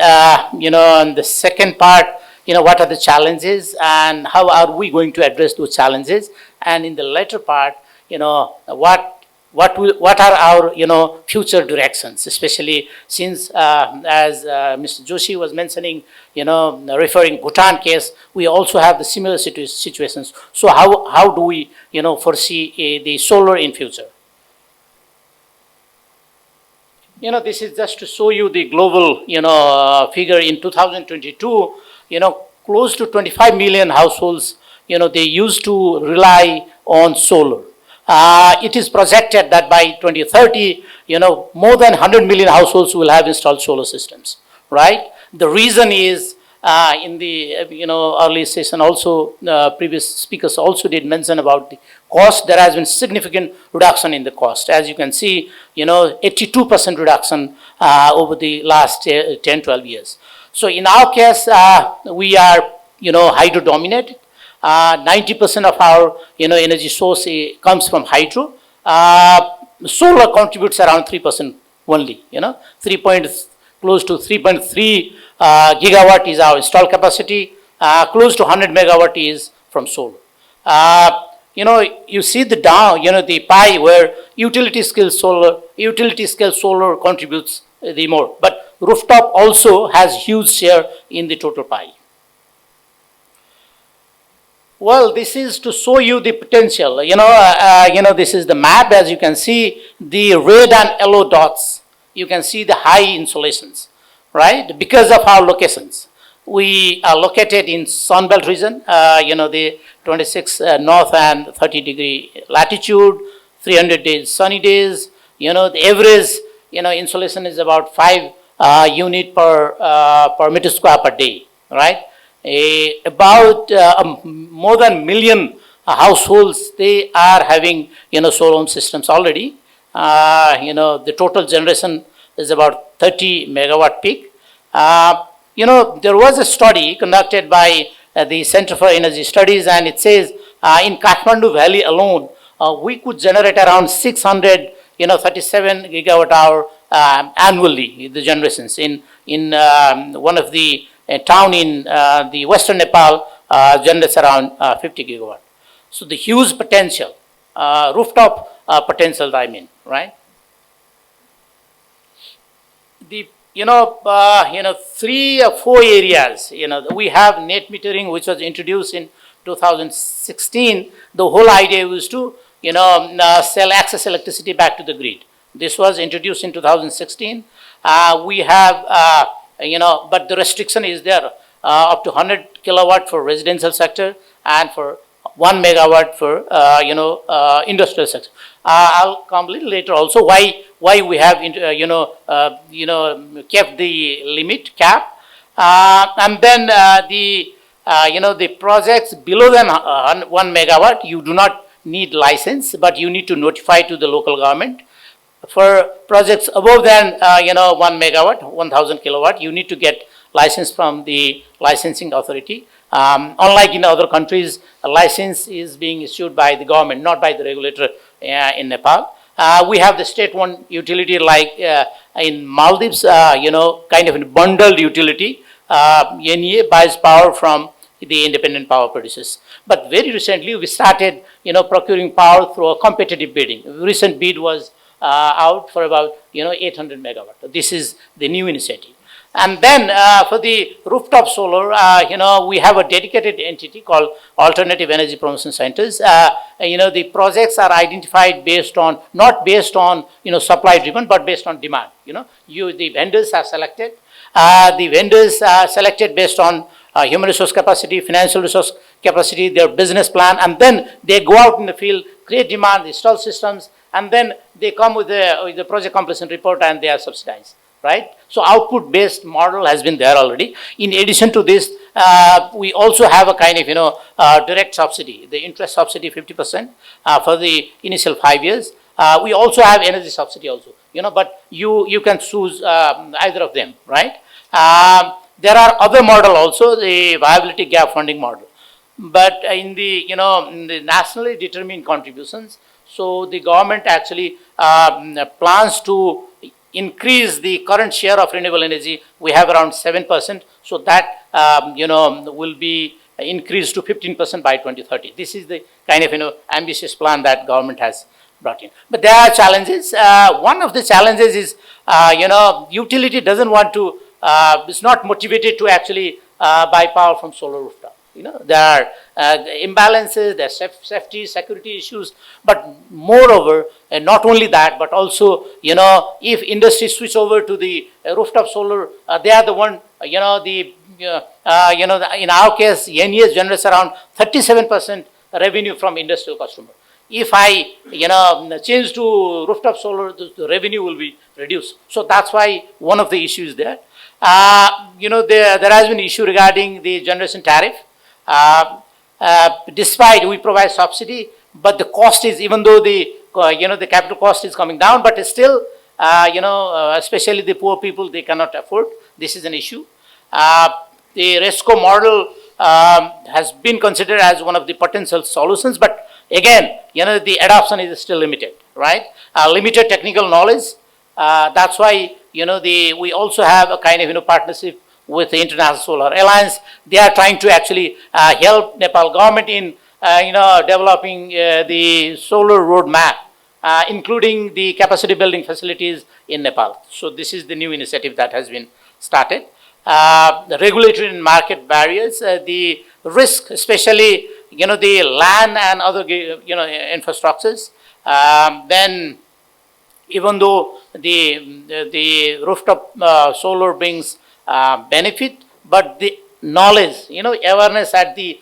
in the second part, what are the challenges and how are we going to address those challenges? And in the latter part, what are our, future directions, especially since, as Mr. Joshi was mentioning, referring Bhutan case, we also have the similar situations. So how do we, foresee the solar in future? This is just to show you the global, figure in 2022. Close to 25 million households, they used to rely on solar. It is projected that by 2030, more than 100 million households will have installed solar systems, right? The reason is, in the, early session also, previous speakers also did mention about the cost. There has been significant reduction in the cost. As you can see, 82% reduction over the last 10, 12 years. So in our case, we are, hydro dominated. 90% of our, energy source comes from hydro. Solar contributes around 3% only, close to 3.3 gigawatt is our installed capacity. Close to 100 megawatt is from solar. You see the down, the pie where utility scale solar contributes the more, but rooftop also has huge share in the total pie. Well, this is to show you the potential. This is the map. As you can see, the red and yellow dots, you can see the high insolations, right? Because of our locations. We are located in Sunbelt region, the 26 north and 30 degree latitude, 300 days sunny days. The average, insolation is about 5 unit per meter square per day, right? About more than million households, they are having, solar home systems already. The total generation is about 30 megawatt peak. There was a study conducted by the Center for Energy Studies, and it says in Kathmandu Valley alone, we could generate around 637 gigawatt hour annually, the generations. In one of the town in the western Nepal generates around 50 gigawatt. So the huge potential, rooftop potential, I mean, right? The 3 or 4 areas. We have net metering, which was introduced in 2016. The whole idea was to sell excess electricity back to the grid. This was introduced in 2016. We have but the restriction is there, up to 100 kilowatt for residential sector and for 1 megawatt for industrial sector. I'll come a little later also why we have kept the limit cap, and then the projects below than 1 megawatt, you do not need license, but you need to notify to the local government. For projects above than 1 megawatt, 1000 kilowatt, you need to get license from the licensing authority. Unlike in other countries, a license is being issued by the government, not by the regulator in Nepal. We have the state-owned utility like in Maldives, kind of a bundled utility. NEA buys power from the independent power producers. But very recently, we started, procuring power through a competitive bidding. The recent bid was out for about, 800 megawatt. This is the new initiative. And then for the rooftop solar, we have a dedicated entity called Alternative Energy Promotion Centers. The projects are identified not based on, supply driven, but based on demand. The vendors are selected. The vendors are selected based on human resource capacity, financial resource capacity, their business plan, and then they go out in the field, create demand, install systems, and then they come with the project completion report and they are subsidized. Right? So output-based model has been there already. In addition to this, we also have a kind of, direct subsidy, the interest subsidy 50% for the initial 5 years. We also have energy subsidy also, but you can choose either of them, right? There are other model also, the viability gap funding model. But in the, in the nationally determined contributions, so the government actually plans to increase the current share of renewable energy. We have around 7%, so that will be increased to 15% by 2030. This is the kind of ambitious plan that government has brought in. But there are challenges. One of the challenges is utility doesn't want to, is not motivated to actually buy power from solar rooftop. There are imbalances, there are safety, security issues, but moreover, and not only that, but also, if industry switch over to the rooftop solar, they are the one, in our case, NES generates around 37% revenue from industrial customer. If I, change to rooftop solar, the revenue will be reduced. So that's why one of the issues there. There has been issue regarding the generation tariff. Despite we provide subsidy, but the cost is, even though the the capital cost is coming down, but it's still especially the poor people, they cannot afford. This is an issue. The RESCO model has been considered as one of the potential solutions, but again, the adoption is still limited, right? Limited technical knowledge. That's why we also have a kind of partnership with the International Solar Alliance. They are trying to actually help Nepal government in developing the solar roadmap, including the capacity building facilities in Nepal. So this is the new initiative that has been started. The regulatory and market barriers, the risk, especially the land and other infrastructures. Then, even though the rooftop solar brings benefit, but the knowledge, awareness at the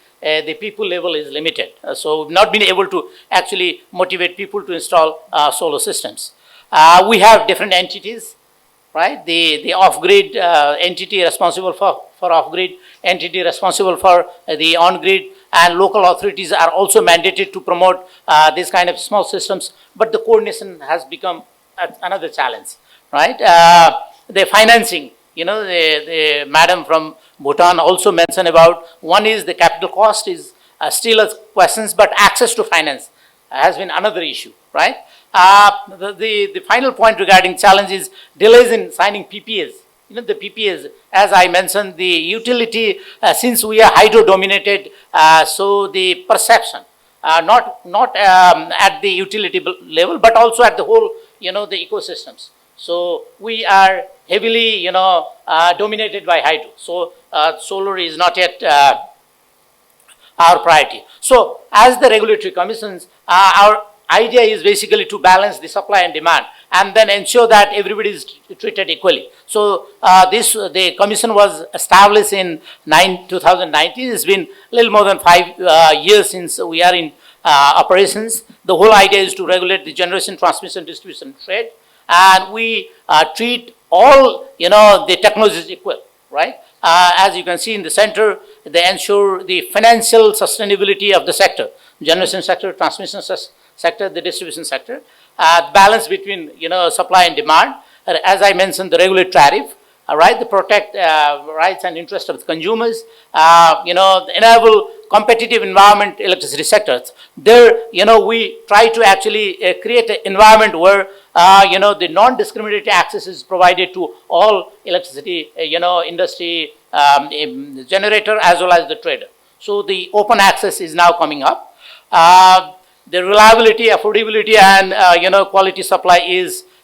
people level is limited. So we've not been able to actually motivate people to install solar systems. We have different entities, right? The off-grid entity responsible for off-grid, entity responsible for the on-grid, and local authorities are also mandated to promote these kind of small systems, but the coordination has become another challenge, right? The financing, the madam from Bhutan also mentioned about, one is the capital cost is still a question, but access to finance has been another issue, right? The final point regarding challenge is delays in signing PPAs. The PPAs, as I mentioned, the utility, since we are hydro dominated, so the perception, not at the utility level, but also at the whole, the ecosystems. So we are heavily, dominated by hydro. So solar is not yet our priority. So as the regulatory commissions, our idea is basically to balance the supply and demand, and then ensure that everybody is treated equally. So the commission was established in 2019. It's been a little more than 5 years since we are in operations. The whole idea is to regulate the generation, transmission, distribution, trade, and we treat all the technologies equal, right? As you can see in the center, they ensure the financial sustainability of the sector, generation sector, transmission sector, the distribution sector, balance between supply and demand. As I mentioned, the regulatory tariff, right, to protect rights and interests of the consumers, enable competitive environment electricity sectors. There, we try to actually create an environment where, the non-discriminatory access is provided to all electricity, industry generator as well as the trader. So the open access is now coming up. The reliability, affordability, and quality supply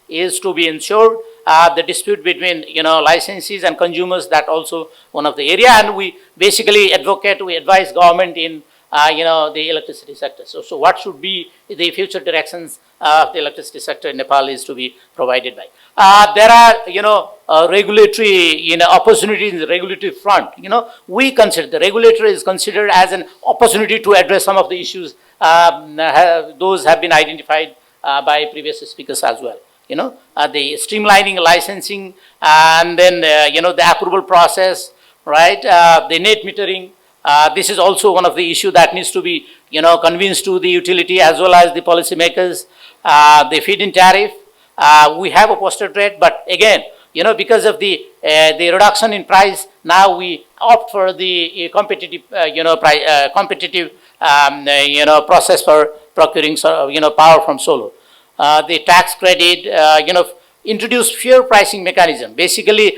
is to be ensured. The dispute between licensees and consumers, that also one of the area, and we basically advocate, we advise government in the electricity sector. So what should be the future directions of the electricity sector in Nepal is to be provided by. There are regulatory opportunities in the regulatory front. We consider the regulator is considered as an opportunity to address some of the issues. Those have been identified by previous speakers as well. The streamlining licensing, and then the approval process, right? The net metering. This is also one of the issues that needs to be convinced to the utility as well as the policymakers. The feed-in tariff. We have a posted rate, but again, because of the reduction in price, now we opt for the competitive competitive process for procuring power from solar. The tax credit, introduce fair pricing mechanism. Basically,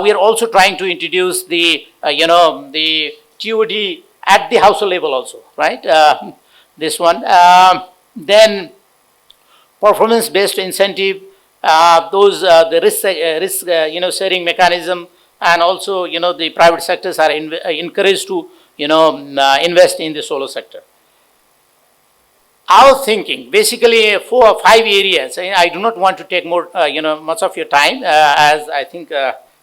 we are also trying to introduce the the TOD at the household level also, right? This one. Then performance-based incentive, the risk sharing mechanism, and also the private sectors are encouraged to invest in the solar sector. Our thinking, basically 4 or 5 areas. I do not want to take more, much of your time, as I think,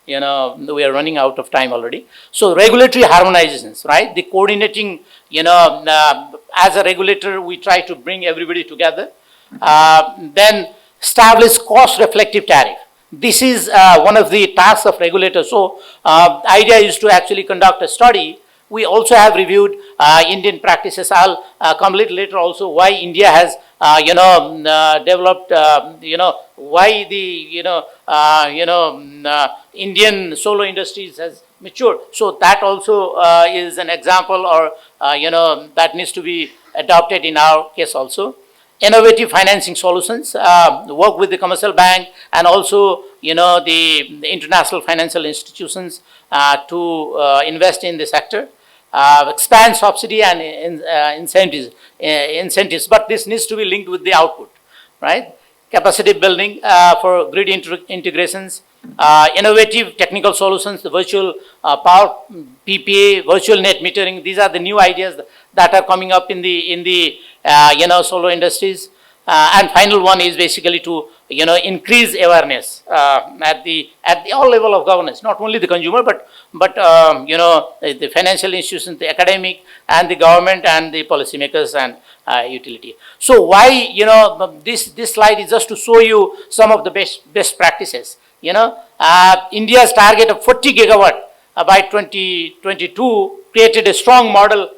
we are running out of time already. So regulatory harmonizations, right? The coordinating, as a regulator, we try to bring everybody together. Then establish cost-reflective tariff. This is one of the tasks of regulators. So idea is to actually conduct a study. We also have reviewed Indian practices. I'll come a little later also why India has developed, why the Indian solar industries has matured. So that also is an example, or that needs to be adopted in our case also. Innovative financing solutions, work with the commercial bank and also the international financial institutions to invest in the sector. Expand subsidy and incentives, but this needs to be linked with the output, right? Capacity building for grid integrations, innovative technical solutions, the virtual power PPA, virtual net metering. These are the new ideas that are coming up in the solar industries. And final one is basically to increase awareness at the all level of governance, not only the consumer but the financial institutions, the academic, and the government, and the policymakers and utility. So why this slide is just to show you some of the best practices. India's target of 40 gigawatt by 2022 created a strong model.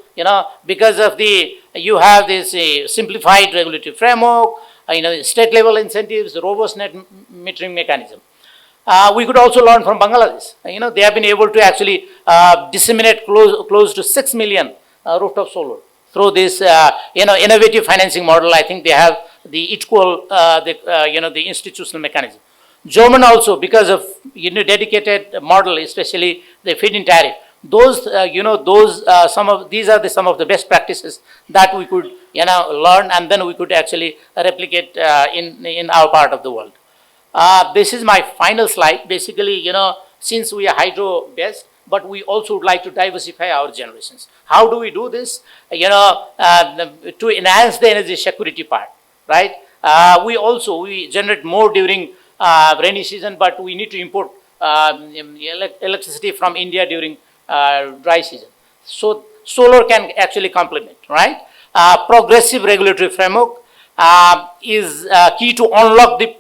Because of you have this simplified regulatory framework, state level incentives, robust net metering mechanism. We could also learn from Bangladesh. They have been able to actually disseminate close to 6 million rooftop solar through this innovative financing model. I think they have the equal the institutional mechanism. German also, because of dedicated model, especially the feed-in tariff. Those these are some of the best practices that we could learn, and then we could actually replicate in our part of the world. This is my final slide. Basically, since we are hydro based, but we also would like to diversify our generations. How do we do this? To enhance the energy security part, right? We generate more during rainy season, but we need to import electricity from India during dry season. So solar can actually complement, right? Progressive regulatory framework is key to unlock the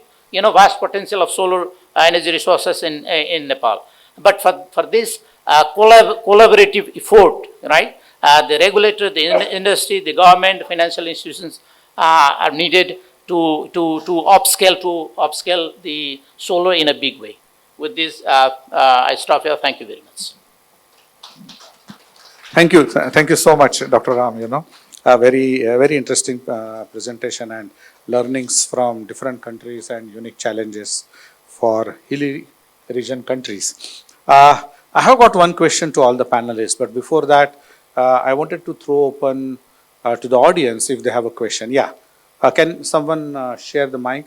vast potential of solar energy resources in Nepal. But for this collaborative effort, right? The regulator, the industry, the government, financial institutions are needed to upscale the solar in a big way. With this, I stop here. Thank you very much. Thank you. Thank you so much, Dr. Ram. A very interesting presentation and learnings from different countries and unique challenges for hilly region countries. I have got one question to all the panelists, but before that, I wanted to throw open to the audience if they have a question. Yeah. Can someone share the mic?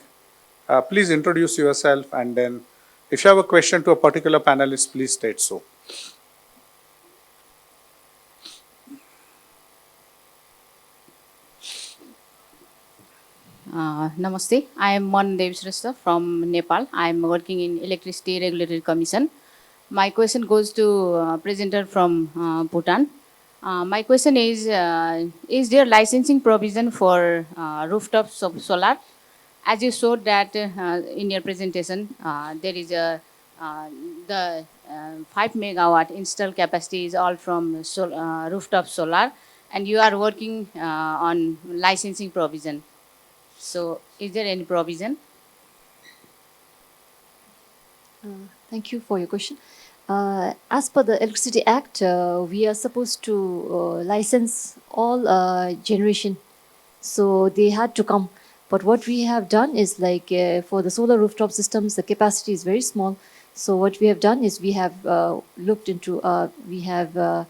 Please introduce yourself, and then if you have a question to a particular panelist, please state so. Namaste. I am Mon Devshrestha from Nepal. I am working in Electricity Regulatory Commission. My question goes to presenter from Bhutan. My question is there licensing provision for rooftop solar? As you showed that in your presentation, there is the 5 megawatt installed capacity is all from rooftop solar, and you are working on licensing provision. So, is there any provision? Thank you for your question. As per the Electricity Act, we are supposed to license all generation. So they had to come. But what we have done is like for the solar rooftop systems, the capacity is very small. So what we have done is we have looked into, we are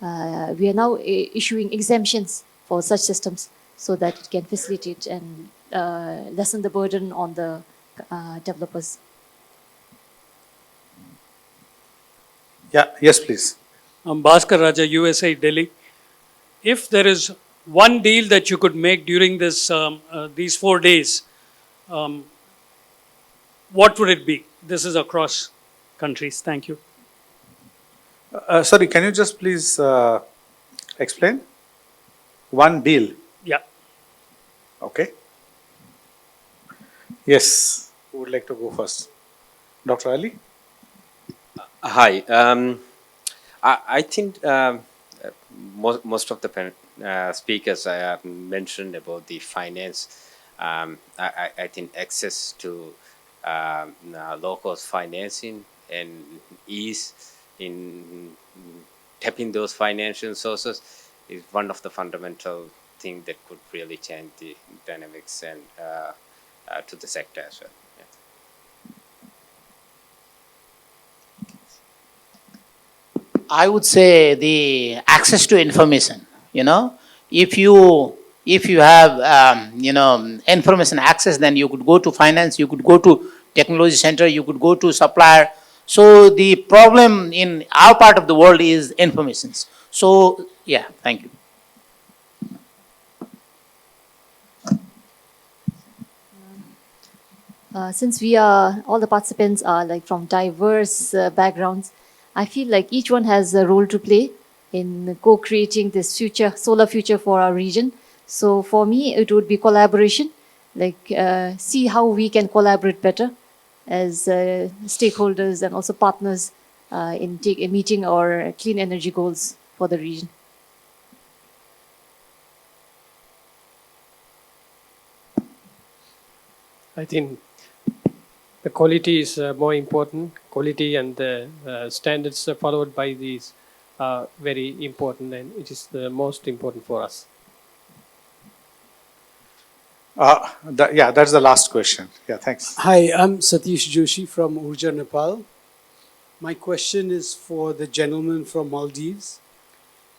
now issuing exemptions for such systems so that it can facilitate and lessen the burden on the developers. Yeah, yes, please. Bhaskar Raja, USA, Delhi. If there is one deal that you could make during this these 4 days, what would it be? This is across countries. Thank you. Sorry, can you just please explain? One deal. Yeah. Okay. Yes. Who would like to go first? Dr. Ali? Hi. I think most of the speakers mentioned about the finance. I think access to low-cost financing and ease in tapping those financial sources is one of the fundamental things that could really change the dynamics and to the sector as well. I would say the access to information. If you have information access, then you could go to finance, you could go to technology center, you could go to supplier. So the problem in our part of the world is information. So yeah, thank you. Since all the participants are like from diverse backgrounds, I feel like each one has a role to play in co-creating this solar future for our region. So for me, it would be collaboration, like see how we can collaborate better as stakeholders and also partners in meeting our clean energy goals for the region. I think the quality is more important. Quality and the standards followed by these are very important, and it is the most important for us. Yeah, that's the last question. Yeah, thanks. Hi, I'm Satish Joshi from Urja, Nepal. My question is for the gentleman from Maldives.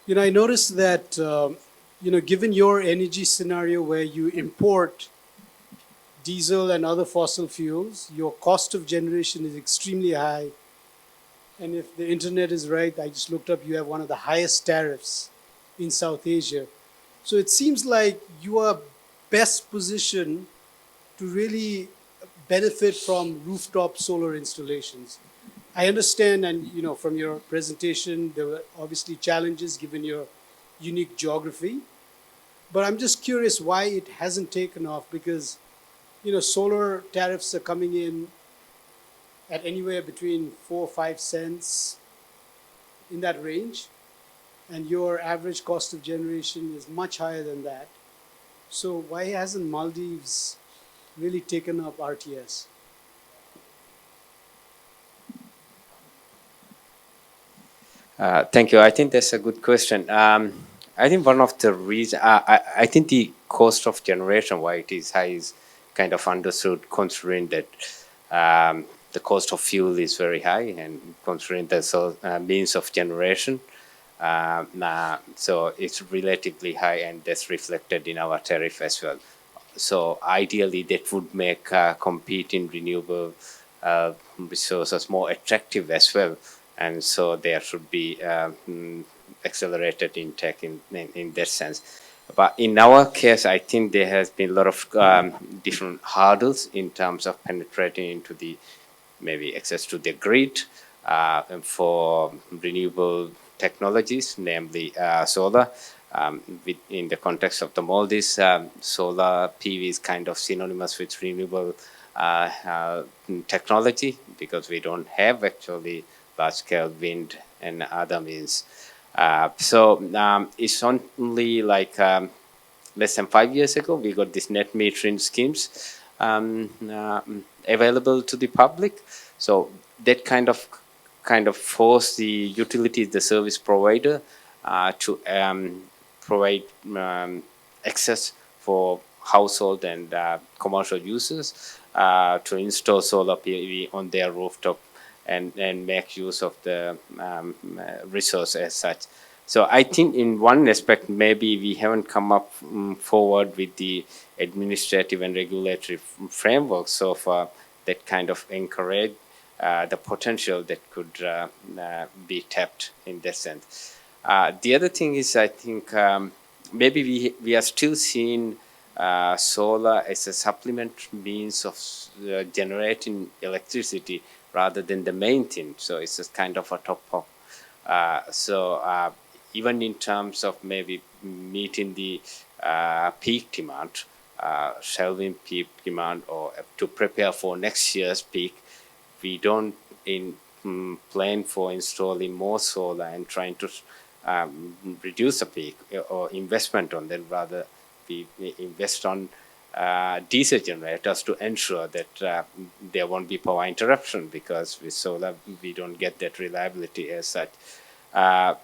I noticed that, given your energy scenario where you import diesel and other fossil fuels, your cost of generation is extremely high. And if the internet is right, I just looked up, you have one of the highest tariffs in South Asia. So it seems like you are best positioned to really benefit from rooftop solar installations. I understand, and from your presentation, there were obviously challenges given your unique geography. But I'm just curious why it hasn't taken off, because solar tariffs are coming in at anywhere between 4 or 5 cents in that range, and your average cost of generation is much higher than that. So why hasn't Maldives really taken up RTS? Thank you. I think that's a good question. I think one of the reasons, I think the cost of generation, why it is high, is kind of understood considering that the cost of fuel is very high and considering the means of generation. So it's relatively high and that's reflected in our tariff as well. So ideally that would make competing renewable resources more attractive as well. And so there should be accelerated intake in that sense. But in our case, I think there has been a lot of different hurdles in terms of penetrating into the maybe access to the grid and for renewable technologies, namely solar. In the context of the Maldives, solar PV is kind of synonymous with renewable technology because we don't have actually large-scale wind and other means. So it's only like less than 5 years ago we got this net metering schemes available to the public. So that kind of force the utility, the service provider, to provide access for household and commercial users to install solar PV on their rooftop and make use of the resource as such. So I think in one aspect, maybe we haven't come up forward with the administrative and regulatory framework so far that kind of encourage the potential that could be tapped in that sense. The other thing is, I think maybe we are still seeing solar as a supplement means of generating electricity rather than the main thing. So it's a kind of a top-up. Even in terms of maybe meeting the peak demand, shelving peak demand, or to prepare for next year's peak, we don't plan for installing more solar and trying to reduce the peak or investment on them. Rather, we invest on diesel generators to ensure that there won't be power interruption, because with solar we don't get that reliability as such. I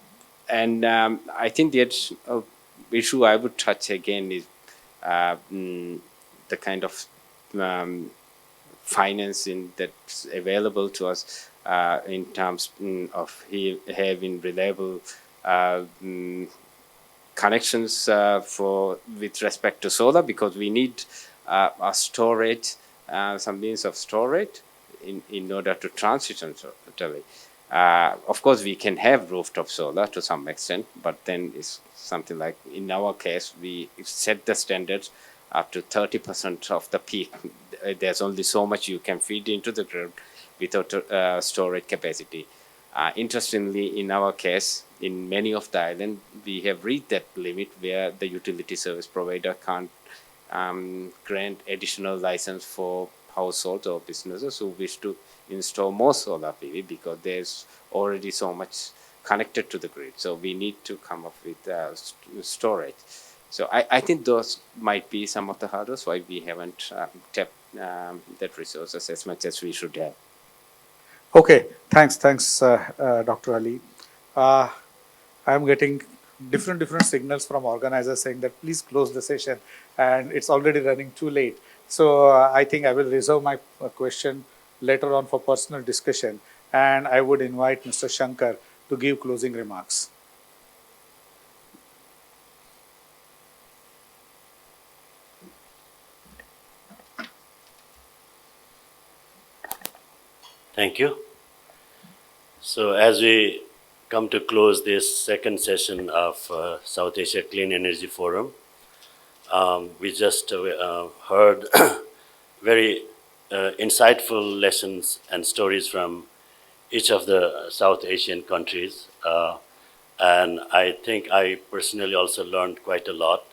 think the issue I would touch again is the kind of financing that's available to us in terms of having reliable connections with respect to solar, because we need a storage, some means of storage in order to transition totally. Of course, we can have rooftop solar to some extent, but then it's something like, in our case, we set the standards up to 30% of the peak. There's only so much you can feed into the grid without storage capacity. Interestingly, in our case, in many of the islands, we have reached that limit where the utility service provider can't grant additional license for households or businesses who wish to install more solar PV, because there's already so much connected to the grid. So we need to come up with storage. So I think those might be some of the hurdles why we haven't tapped that resources as much as we should have. Okay, thanks, Dr. Ali. I'm getting different signals from organizers saying that please close the session, and it's already running too late. So I think I will reserve my question later on for personal discussion, and I would invite Mr. Shankar to give closing remarks. Thank you. So as we come to close this second session of South Asia Clean Energy Forum, we just heard very insightful lessons and stories from each of the South Asian countries. And I think I personally also learned quite a lot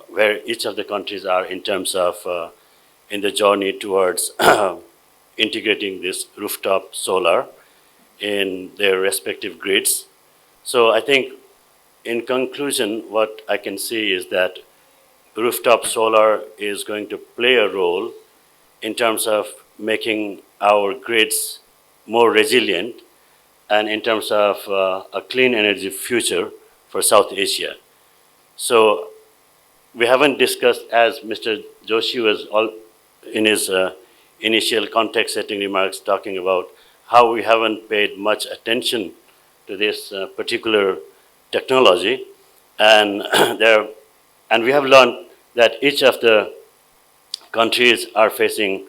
where each of the countries are in terms of in the journey towards integrating this rooftop solar in their respective grids. So I think in conclusion, what I can see is that rooftop solar is going to play a role in terms of making our grids more resilient and in terms of a clean energy future for South Asia. So we haven't discussed, as Mr. Joshi was in his initial context setting remarks talking about how we haven't paid much attention to this particular technology, and and we have learned that each of the countries are facing,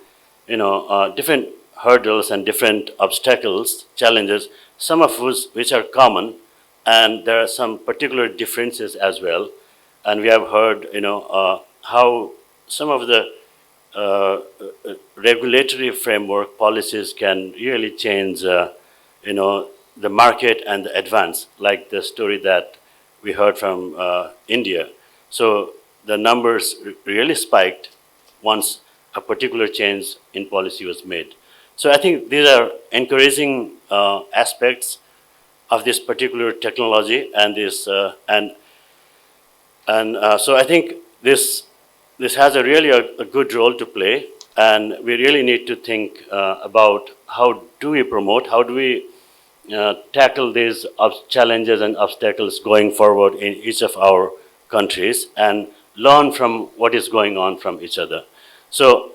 different hurdles and different obstacles, challenges, some of which are common, and there are some particular differences as well. And we have heard, how some of the regulatory framework policies can really change, the market and the advance, like the story that we heard from India. So the numbers really spiked once a particular change in policy was made. So I think these are encouraging aspects of this particular technology, and so I think this has a good role to play, and we really need to think about how do we promote, how do we tackle these challenges and obstacles going forward in each of our countries, and learn from what is going on from each other. So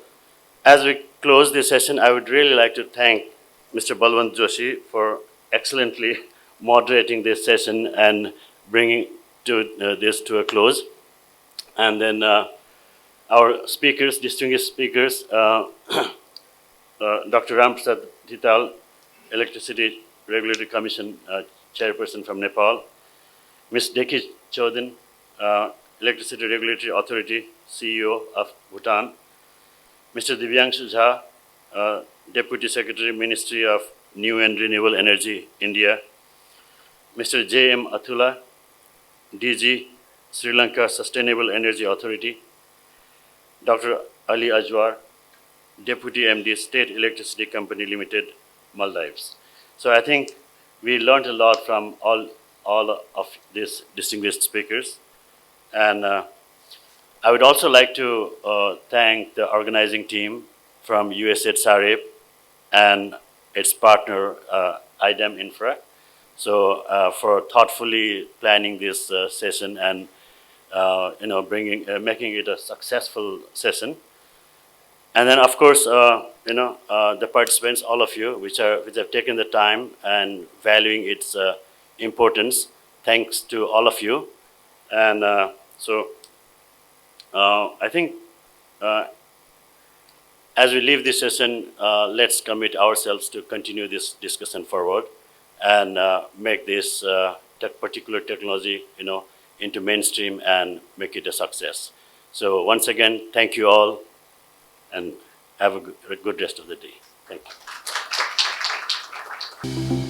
as we close this session, I would really like to thank Mr. Balwant Joshi for excellently moderating this session and bringing this to a close. And then our speakers, distinguished speakers, Dr. Ramprasad Dhital, Electricity Regulatory Commission Chairperson from Nepal, Ms. Deki Chodin, Electricity Regulatory Authority CEO of Bhutan, Mr. Divyangshu Jha, Deputy Secretary, Ministry of New and Renewable Energy, India, Mr. J.M. Athula, DG, Sri Lanka Sustainable Energy Authority, Dr. Ali Ajwar, Deputy MD, State Electricity Company Limited, Maldives. So I think we learned a lot from all of these distinguished speakers. And I would also like to thank the organizing team from USAID SACEF and its partner IDEM Infra, so for thoughtfully planning this session and making it a successful session. And then, of course, the participants, all of you, which have taken the time and valuing its importance. Thanks to all of you. And so I think as we leave this session, let's commit ourselves to continue this discussion forward and make this particular technology, into mainstream and make it a success. So once again, thank you all, and have a good rest of the day. Thank you.